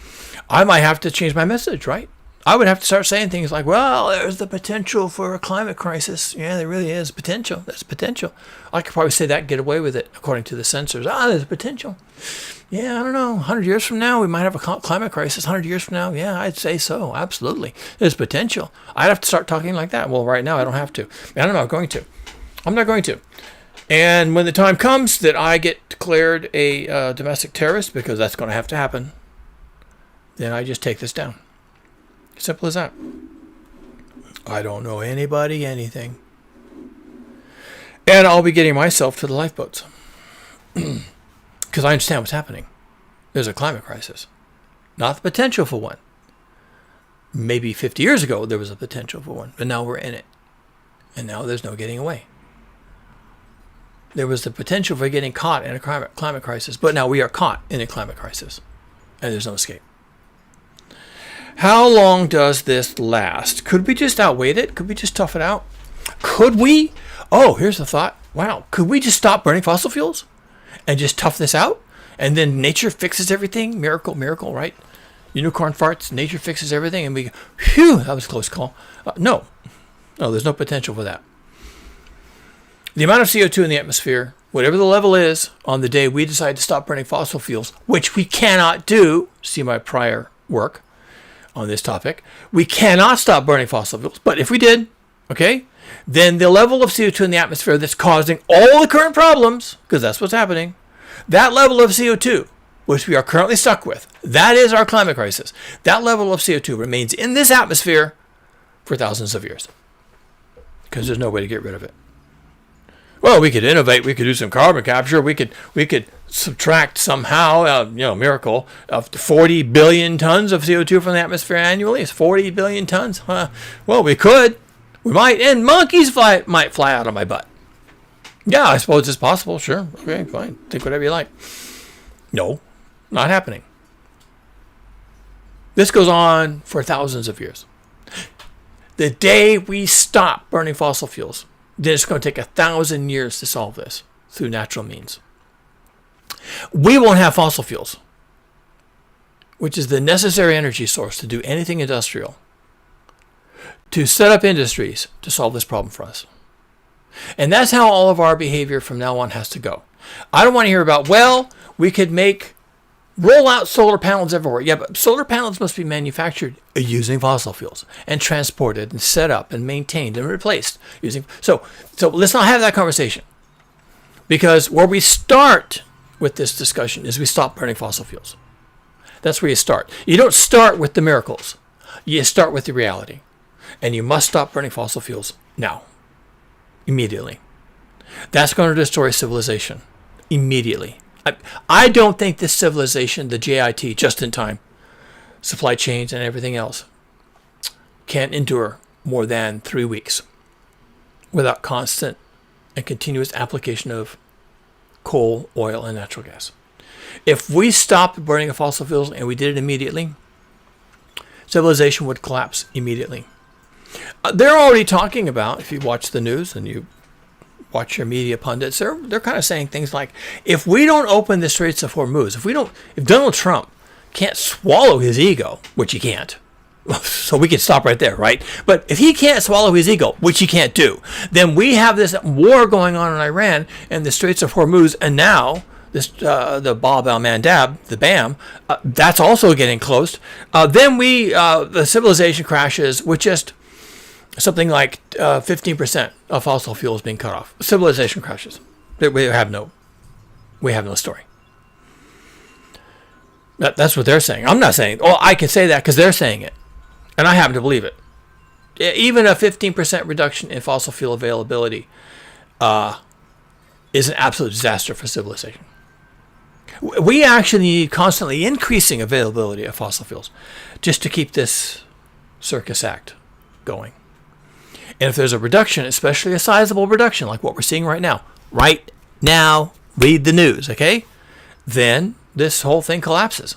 I might have to change my message, right? I would have to start saying things like, well, there's the potential for a climate crisis. Yeah, there really is potential. There's potential. I could probably say that and get away with it according to the censors. There's potential. Yeah, I don't know. 100 years from now, we might have a climate crisis. 100 years from now, yeah, I'd say so. Absolutely. There's potential. I'd have to start talking like that. Well, right now, I don't have to. I'm not going to. I'm not going to. And when the time comes that I get declared a domestic terrorist, because that's going to have to happen, then I just take this down. Simple as that. I don't know anybody anything. And I'll be getting myself to the lifeboats. Because I understand what's happening. There's a climate crisis. Not the potential for one. Maybe 50 years ago there was a potential for one. But now we're in it. And now there's no getting away. There was the potential for getting caught in a climate crisis. But now we are caught in a climate crisis. And there's no escape. How long does this last? Could we just outwait it? Could we just tough it out? Could we? Oh, here's the thought. Wow. Could we just stop burning fossil fuels and just tough this out? And then nature fixes everything? Miracle, miracle, right? Unicorn farts, nature fixes everything. And we go, phew, that was a close call. No, there's no potential for that. The amount of CO2 in the atmosphere, whatever the level is on the day we decide to stop burning fossil fuels, which we cannot do, see my prior work on this topic, we cannot stop burning fossil fuels. But if we did, okay, then the level of CO2 in the atmosphere that's causing all the current problems, because that's what's happening, that level of CO2, which we are currently stuck with, that is our climate crisis. That level of CO2 remains in this atmosphere for thousands of years because there's no way to get rid of it. Well, we could innovate. We could do some carbon capture. We could subtract somehow, miracle, of 40 billion tons of CO2 from the atmosphere annually. It's 40 billion tons. Well, we could. We might. And monkeys might fly out of my butt. Yeah, I suppose it's possible. Sure. Okay, fine. Think whatever you like. No, not happening. This goes on for thousands of years. The day we stop burning fossil fuels, then it's going to take 1,000 years to solve this through natural means. We won't have fossil fuels, which is the necessary energy source to do anything industrial, to set up industries to solve this problem for us. And that's how all of our behavior from now on has to go. I don't want to hear about, well, we could roll out solar panels everywhere. Yeah, but solar panels must be manufactured using fossil fuels and transported and set up and maintained and replaced using. So let's not have that conversation, because where we start with this discussion is we stop burning fossil fuels. That's where you start. You don't start with the miracles. You start with the reality, and you must stop burning fossil fuels now, immediately. That's going to destroy civilization immediately. I don't think this civilization, the JIT, just in time, supply chains and everything else, can endure more than 3 weeks without constant and continuous application of coal, oil, and natural gas. If we stopped burning of fossil fuels and we did it immediately, civilization would collapse immediately. They're already talking about, if you watch the news and you watch your media pundits, they're kind of saying things like, if we don't open the Straits of Hormuz, if Donald Trump can't swallow his ego, which he can't, so we can stop right there, right? But if he can't swallow his ego, which he can't do, then we have this war going on in Iran and the Straits of Hormuz, and now this the Bab al-Mandab, the BAM, that's also getting closed. Then the civilization crashes with just something like 15% of fossil fuels being cut off. Civilization crashes. We have no story. That's what they're saying. I'm not saying. Oh, I can say that because they're saying it, and I happen to believe it. Even a 15% reduction in fossil fuel availability is an absolute disaster for civilization. We actually need constantly increasing availability of fossil fuels just to keep this circus act going. And if there's a reduction, especially a sizable reduction like what we're seeing right now, read the news, okay? Then this whole thing collapses.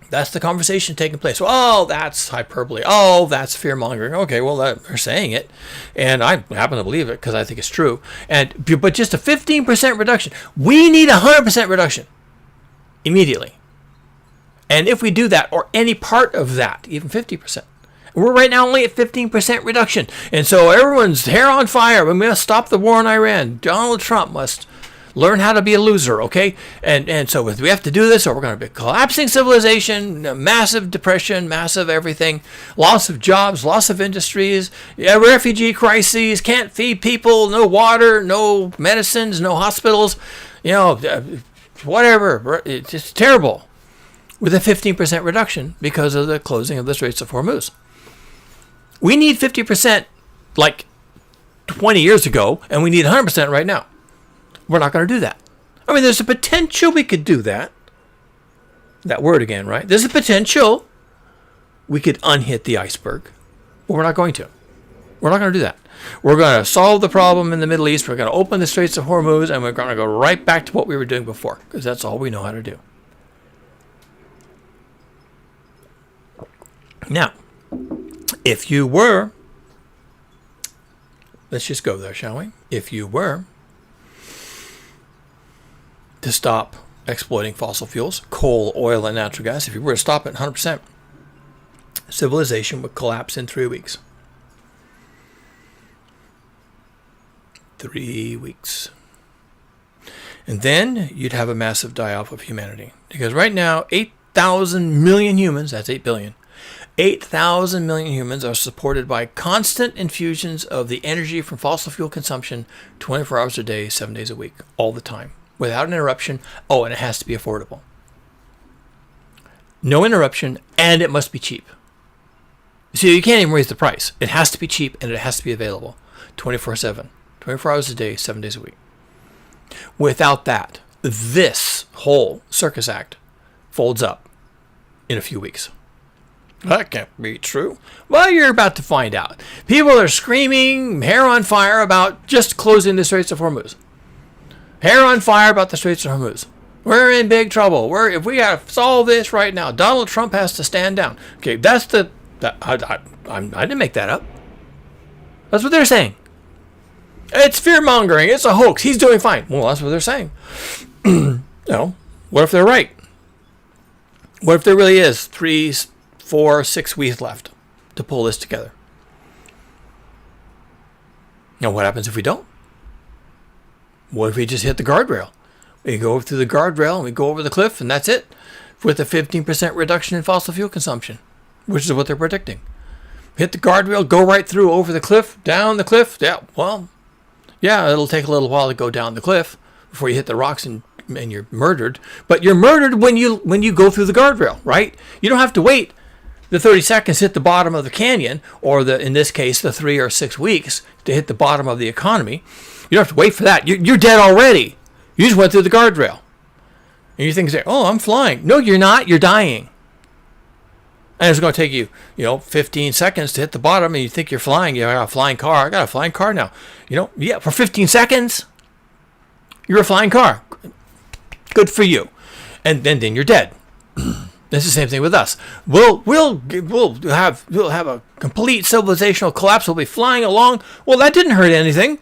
That's the conversation taking place. Oh, that's hyperbole. Oh, that's fear-mongering. Okay, well, they're saying it, and I happen to believe it because I think it's true. But just a 15% reduction. We need a 100% reduction immediately. And if we do that, or any part of that, even 50%, we're right now only at 15% reduction. And so everyone's hair on fire. We must stop the war in Iran. Donald Trump must learn how to be a loser, okay? And so we have to do this, or we're going to be collapsing civilization, massive depression, massive everything, loss of jobs, loss of industries, refugee crises, can't feed people, no water, no medicines, no hospitals, whatever. It's just terrible. With a 15% reduction because of the closing of the Straits of Hormuz. We need 50% like 20 years ago, and we need 100% right now. We're not going to do that. I mean, there's a potential we could do that. That word again, right? There's a potential we could unhit the iceberg, but we're not going to. We're not going to do that. We're going to solve the problem in the Middle East. We're going to open the Straits of Hormuz, and we're going to go right back to what we were doing before, because that's all we know how to do. Now, if you were, let's just go there, shall we? If you were to stop exploiting fossil fuels, coal, oil, and natural gas, if you were to stop it 100%, civilization would collapse in 3 weeks. 3 weeks. And then you'd have a massive die-off of humanity. Because right now, 8,000 million humans, that's 8 billion, 8,000 million humans are supported by constant infusions of the energy from fossil fuel consumption 24 hours a day, 7 days a week, all the time, without an interruption. Oh, and it has to be affordable. No interruption, and it must be cheap. So you can't even raise the price. It has to be cheap, and it has to be available 24/7, 24 hours a day, 7 days a week. Without that, this whole circus act folds up in a few weeks. That can't be true. Well, you're about to find out. People are screaming, hair on fire, about just closing the Straits of Hormuz. Hair on fire about the Straits of Hormuz. We're in big trouble. If we got to solve this right now, Donald Trump has to stand down. Okay, I didn't make that up. That's what they're saying. It's fear-mongering. It's a hoax. He's doing fine. Well, that's what they're saying. What if they're right? What if there really is 3, 4, 6 weeks left to pull this together? Now, what happens if we don't? What if we just hit the guardrail? We go through the guardrail and we go over the cliff, and that's it, with a 15% reduction in fossil fuel consumption, which is what they're predicting. Hit the guardrail, go right through, over the cliff, down the cliff. Yeah, it'll take a little while to go down the cliff before you hit the rocks and you're murdered. But you're murdered when you go through the guardrail, right? You don't have to wait the 30 seconds to hit the bottom of the canyon, or in this case, the 3 or 6 weeks to hit the bottom of the economy. You don't have to wait for that. You're dead already. You just went through the guardrail. And you think, oh, I'm flying. No, you're not. You're dying. And it's going to take you, 15 seconds to hit the bottom, and you think you're flying. I got a flying car. I got a flying car now. For 15 seconds, you're a flying car. Good for you. And then you're dead. It's the same thing with us. We'll have a complete civilizational collapse. We'll be flying along. Well, that didn't hurt anything.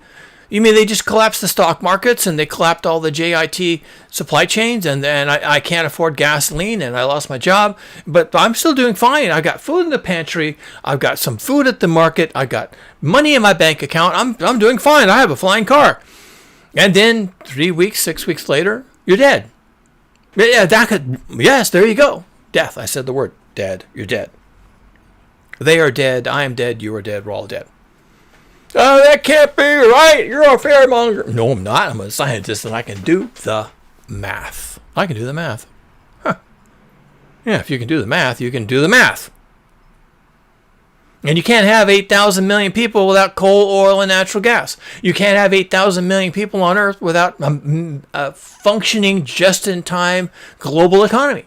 You mean they just collapsed the stock markets and they collapsed all the JIT supply chains, and I can't afford gasoline and I lost my job, but I'm still doing fine. I got food in the pantry. I've got some food at the market. I got money in my bank account. I'm doing fine. I have a flying car. And then 3 weeks, 6 weeks later, you're dead. Yeah, yes, there you go. Death. I said the word. Dead. You're dead. They are dead. I am dead. You are dead. We're all dead. Oh, that can't be right. You're a fearmonger. No, I'm not. I'm a scientist, and I can do the math. I can do the math. Huh. Yeah, if you can do the math, you can do the math. And you can't have 8,000 million people without coal, oil, and natural gas. You can't have 8,000 million people on Earth without a functioning, just-in-time global economy.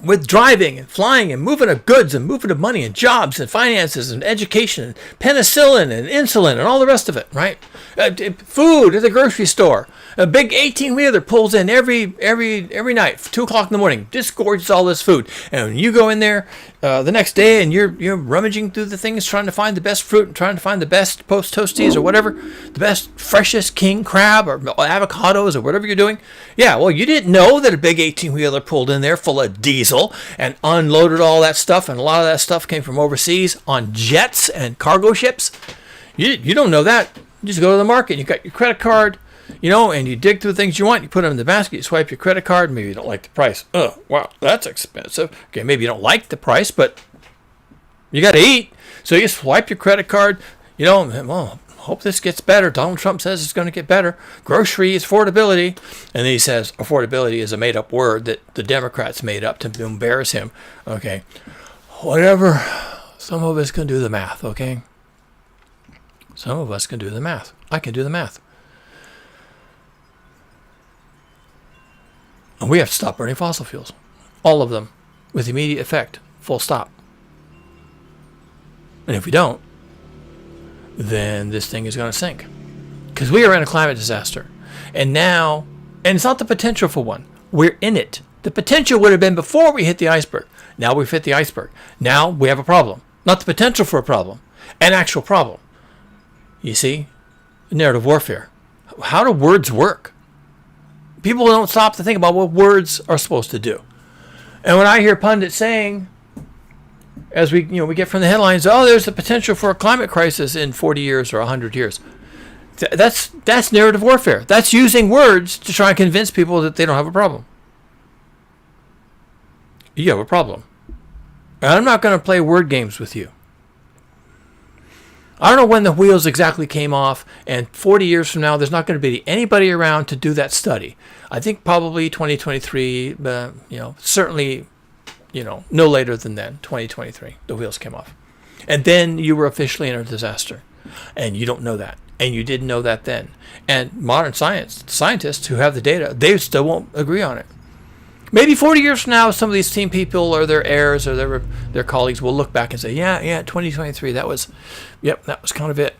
With driving and flying and moving of goods and moving of money and jobs and finances and education and penicillin and insulin and all the rest of it, right? Food at the grocery store. A big 18-wheeler pulls in every night, 2 o'clock in the morning, disgorges all this food. And you go in there the next day and you're rummaging through the things, trying to find the best fruit and trying to find the best post toasties or whatever, the best, freshest king crab or avocados or whatever you're doing. Yeah, well, you didn't know that a big 18-wheeler pulled in there full of diesel and unloaded all that stuff, and a lot of that stuff came from overseas on jets and cargo ships. You don't know that. You just go to the market, you got your credit card, and you dig through the things you want, you put them in the basket, you swipe your credit card, maybe you don't like the price. Oh, wow, that's expensive. Okay, maybe you don't like the price, but you got to eat. So you swipe your credit card, well, hope this gets better. Donald Trump says it's going to get better. Grocery is affordability. And then he says affordability is a made-up word that the Democrats made up to embarrass him. Okay, whatever. Some of us can do the math, okay? Some of us can do the math. I can do the math. And we have to stop burning fossil fuels. All of them. With immediate effect. Full stop. And if we don't, then this thing is going to sink. Because we are in a climate disaster. And it's not the potential for one. We're in it. The potential would have been before we hit the iceberg. Now we've hit the iceberg. Now we have a problem. Not the potential for a problem. An actual problem. You see? Narrative warfare. How do words work? People don't stop to think about what words are supposed to do. And when I hear pundits saying, as we get from the headlines, there's the potential for a climate crisis in 40 years or 100 years. That's narrative warfare. That's using words to try and convince people that they don't have a problem. You have a problem. And I'm not going to play word games with you. I don't know when the wheels exactly came off, and 40 years from now, there's not going to be anybody around to do that study. I think probably 2023, certainly, no later than then, 2023, the wheels came off. And then you were officially in a disaster. And you don't know that. And you didn't know that then. And modern scientists who have the data, they still won't agree on it. Maybe 40 years from now, some of these team people or their heirs or their colleagues will look back and say, yeah, 2023, that was kind of it.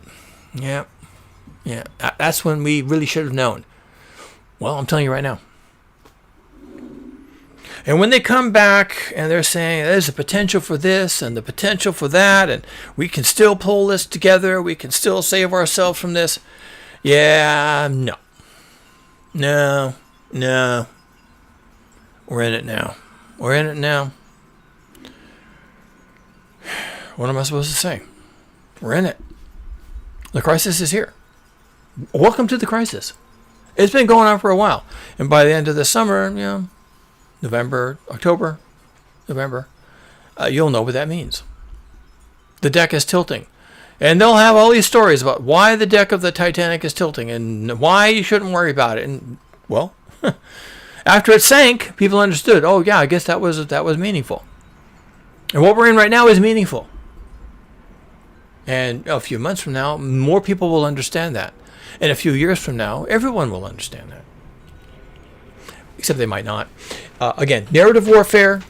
Yeah, that's when we really should have known. Well, I'm telling you right now. And when they come back and they're saying there's a potential for this and the potential for that, and we can still pull this together, we can still save ourselves from this. Yeah, no. We're in it now. What am I supposed to say? We're in it. The crisis is here. Welcome to the crisis. It's been going on for a while. And by the end of the summer, October, November, you'll know what that means. The deck is tilting. And they'll have all these stories about why the deck of the Titanic is tilting and why you shouldn't worry about it. And, well, after it sank, people understood, I guess that was meaningful. And what we're in right now is meaningful. And a few months from now, more people will understand that. And a few years from now, everyone will understand that. Except they might not. Again, narrative warfare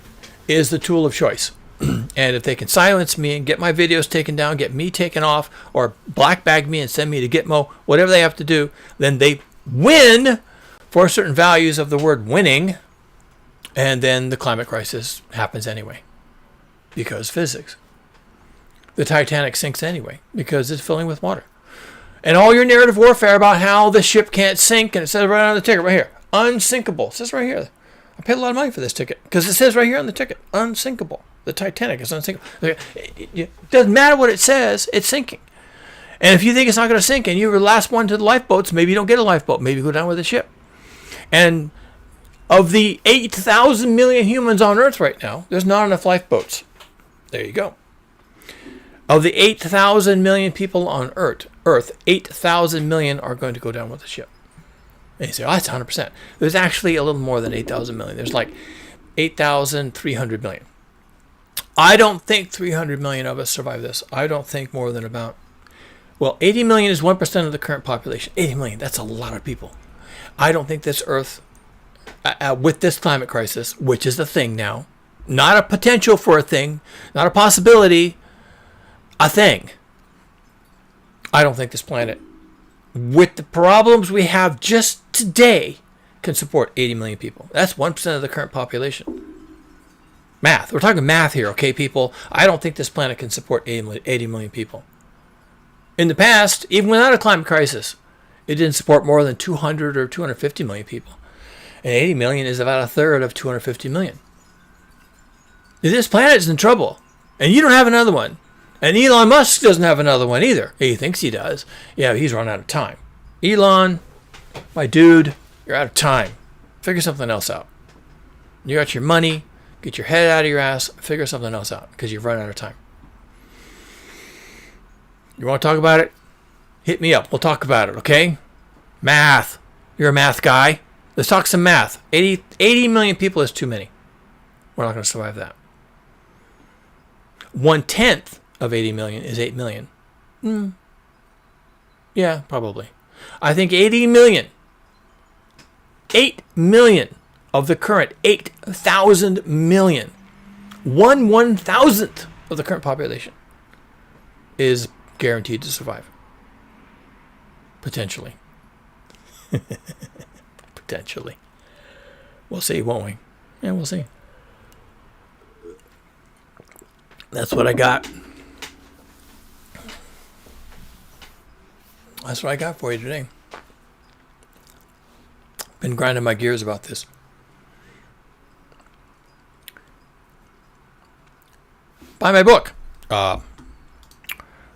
is the tool of choice. And if they can silence me and get my videos taken down, get me taken off, or black bag me and send me to Gitmo, whatever they have to do, then they win for certain values of the word winning, and then the climate crisis happens anyway. Because physics. The Titanic sinks anyway, because it's filling with water. And all your narrative warfare about how the ship can't sink, and it says right on the ticket, right here, unsinkable. It says right here. I paid a lot of money for this ticket, because it says right here on the ticket, unsinkable. The Titanic is unsinkable. It doesn't matter what it says, it's sinking. And if you think it's not going to sink, and you were the last one to the lifeboats, maybe you don't get a lifeboat. Maybe you go down with the ship. And of the 8,000 million humans on Earth right now, there's not enough lifeboats. There you go. Of the 8,000 million people on Earth, 8,000 million are going to go down with the ship. And you say, that's 100%. There's actually a little more than 8,000 million. There's like 8,300 million. I don't think 300 million of us survive this. I don't think more than about, well, 80 million is 1% of the current population. 80 million, that's a lot of people. I don't think this Earth, with this climate crisis, which is a thing now, not a potential for a thing, not a possibility, a thing. I don't think this planet, with the problems we have just today, can support 80 million people. That's 1% of the current population. Math. We're talking math here, okay, people? I don't think this planet can support 80 million people. In the past, even without a climate crisis, it didn't support more than 200 or 250 million people. And 80 million is about a third of 250 million. This planet is in trouble. And you don't have another one. And Elon Musk doesn't have another one either. He thinks he does. Yeah, he's run out of time. Elon, my dude, you're out of time. Figure something else out. You got your money. Get your head out of your ass. Figure something else out because you've run out of time. You want to talk about it? Hit me up. We'll talk about it, okay? Math. You're a math guy. Let's talk some math. 80 million people is too many. We're not going to survive that. 1/10 of 80 million is 8 million. Yeah, probably. I think 80 million. 8 million of the current 8,000 million. 1/1000th of the current population is guaranteed to survive. Potentially. Potentially. We'll see, won't we? Yeah, we'll see. That's what I got. That's what I got for you today. Been grinding my gears about this. Buy my book.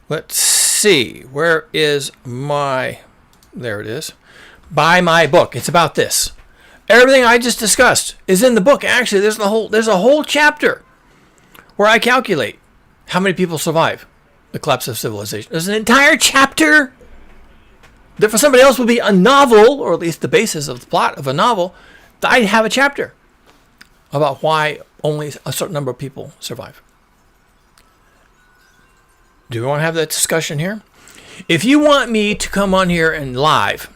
Let's see. Where is my... There it is. Buy my book. It's about this. Everything I just discussed is in the book. Actually, there's a whole chapter where I calculate how many people survive the collapse of civilization. There's an entire chapter that for somebody else would be a novel, or at least the basis of the plot of a novel. I have a chapter about why only a certain number of people survive. Do we want to have that discussion here? If you want me to come on here and live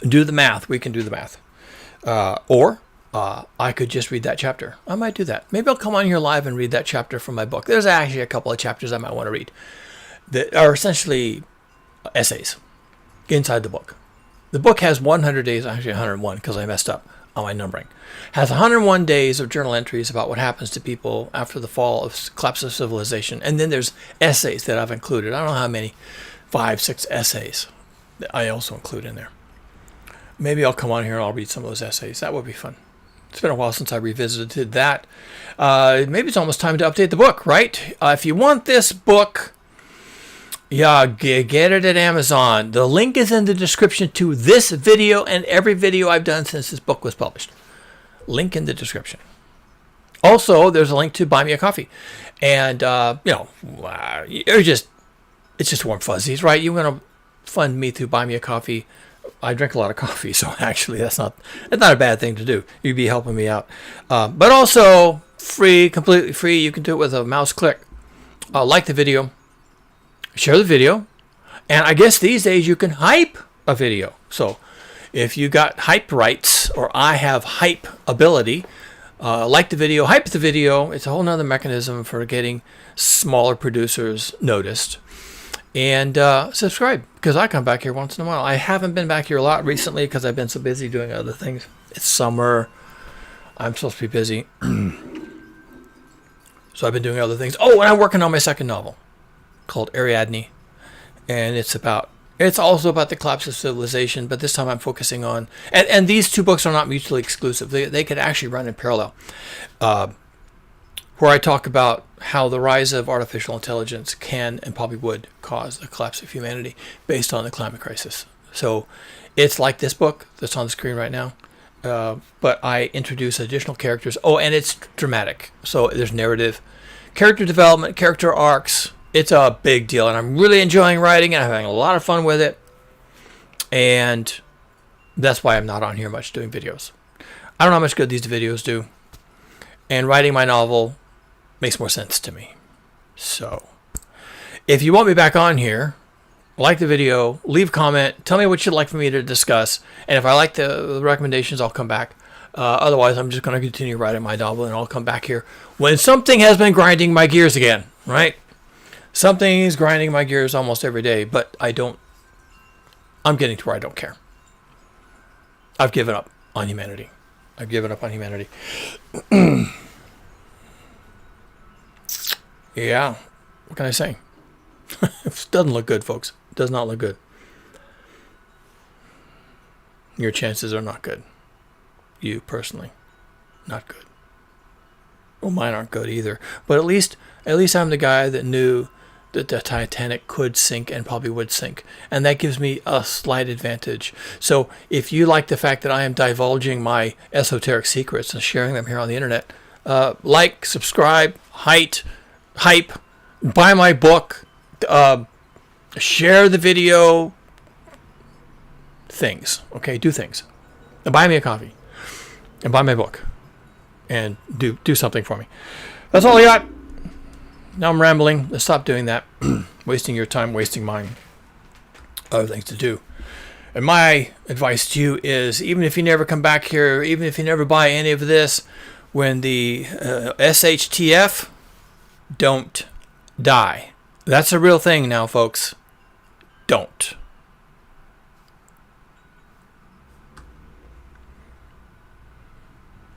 do the math, we can do the math. Or I could just read that chapter. I might do that. Maybe I'll come on here live and read that chapter from my book. There's actually a couple of chapters I might want to read that are essentially essays inside the book. The book has 100 days, actually 101 because I messed up on my numbering. Has 101 days of journal entries about what happens to people after the fall of collapse of civilization. And then there's essays that I've included. I don't know how many, 5, 6 essays that I also include in there. Maybe I'll come on here and I'll read some of those essays. That would be fun. It's been a while since I revisited that. Maybe it's almost time to update the book, right? If you want this book, yeah, get it at Amazon. The link is in the description to this video and every video I've done since this book was published. Link in the description. Also, there's a link to Buy Me a Coffee. And, it's just warm fuzzies, right? You want to fund me through Buy Me a Coffee. I drink a lot of coffee, so actually that's not a bad thing to do. You'd be helping me out. But also, free, completely free. You can do it with a mouse click. Like the video. Share the video. And I guess these days you can hype a video. So if you got hype rights, or I have hype ability, like the video, hype the video. It's a whole nother mechanism for getting smaller producers noticed. And subscribe, because I come back here once in a while. I haven't been back here a lot recently because I've been so busy doing other things. It's summer. I'm supposed to be busy. So I've been doing other things. Oh, and I'm working on my second novel called Ariadne. And it's also about the collapse of civilization, but this time I'm focusing on... And these two books are not mutually exclusive. They could actually run in parallel. Where I talk about how the rise of artificial intelligence can and probably would cause the collapse of humanity based on the climate crisis. So it's like this book that's on the screen right now, but I introduce additional characters. Oh, and it's dramatic. So there's narrative, character development, character arcs. It's a big deal, and I'm really enjoying writing, and I'm having a lot of fun with it. And that's why I'm not on here much doing videos. I don't know how much good these videos do. And writing my novel Makes more sense to me. So, if you want me back on here, like the video, leave a comment, tell me what you'd like for me to discuss, and if I like the recommendations, I'll come back. Otherwise, I'm just going to continue writing my novel, and I'll come back here when something has been grinding my gears again, right? Something is grinding my gears almost every day, but I'm getting to where I don't care. I've given up on humanity. Yeah, what can I say? It doesn't look good, folks. It does not look good. Your chances are not good. You personally, not good. Well, mine aren't good either. But at least I'm the guy that knew that the Titanic could sink and probably would sink. And that gives me a slight advantage. So if you like the fact that I am divulging my esoteric secrets and sharing them here on the internet, like, subscribe, hype, buy my book, share the video, things. Okay, do things. And buy me a coffee. And buy my book. And do something for me. That's all I got. Now I'm rambling. Let's stop doing that. Wasting your time, wasting mine. Other things to do. And my advice to you is, even if you never come back here, even if you never buy any of this, when the SHTF, don't die. That's a real thing now, folks. Don't.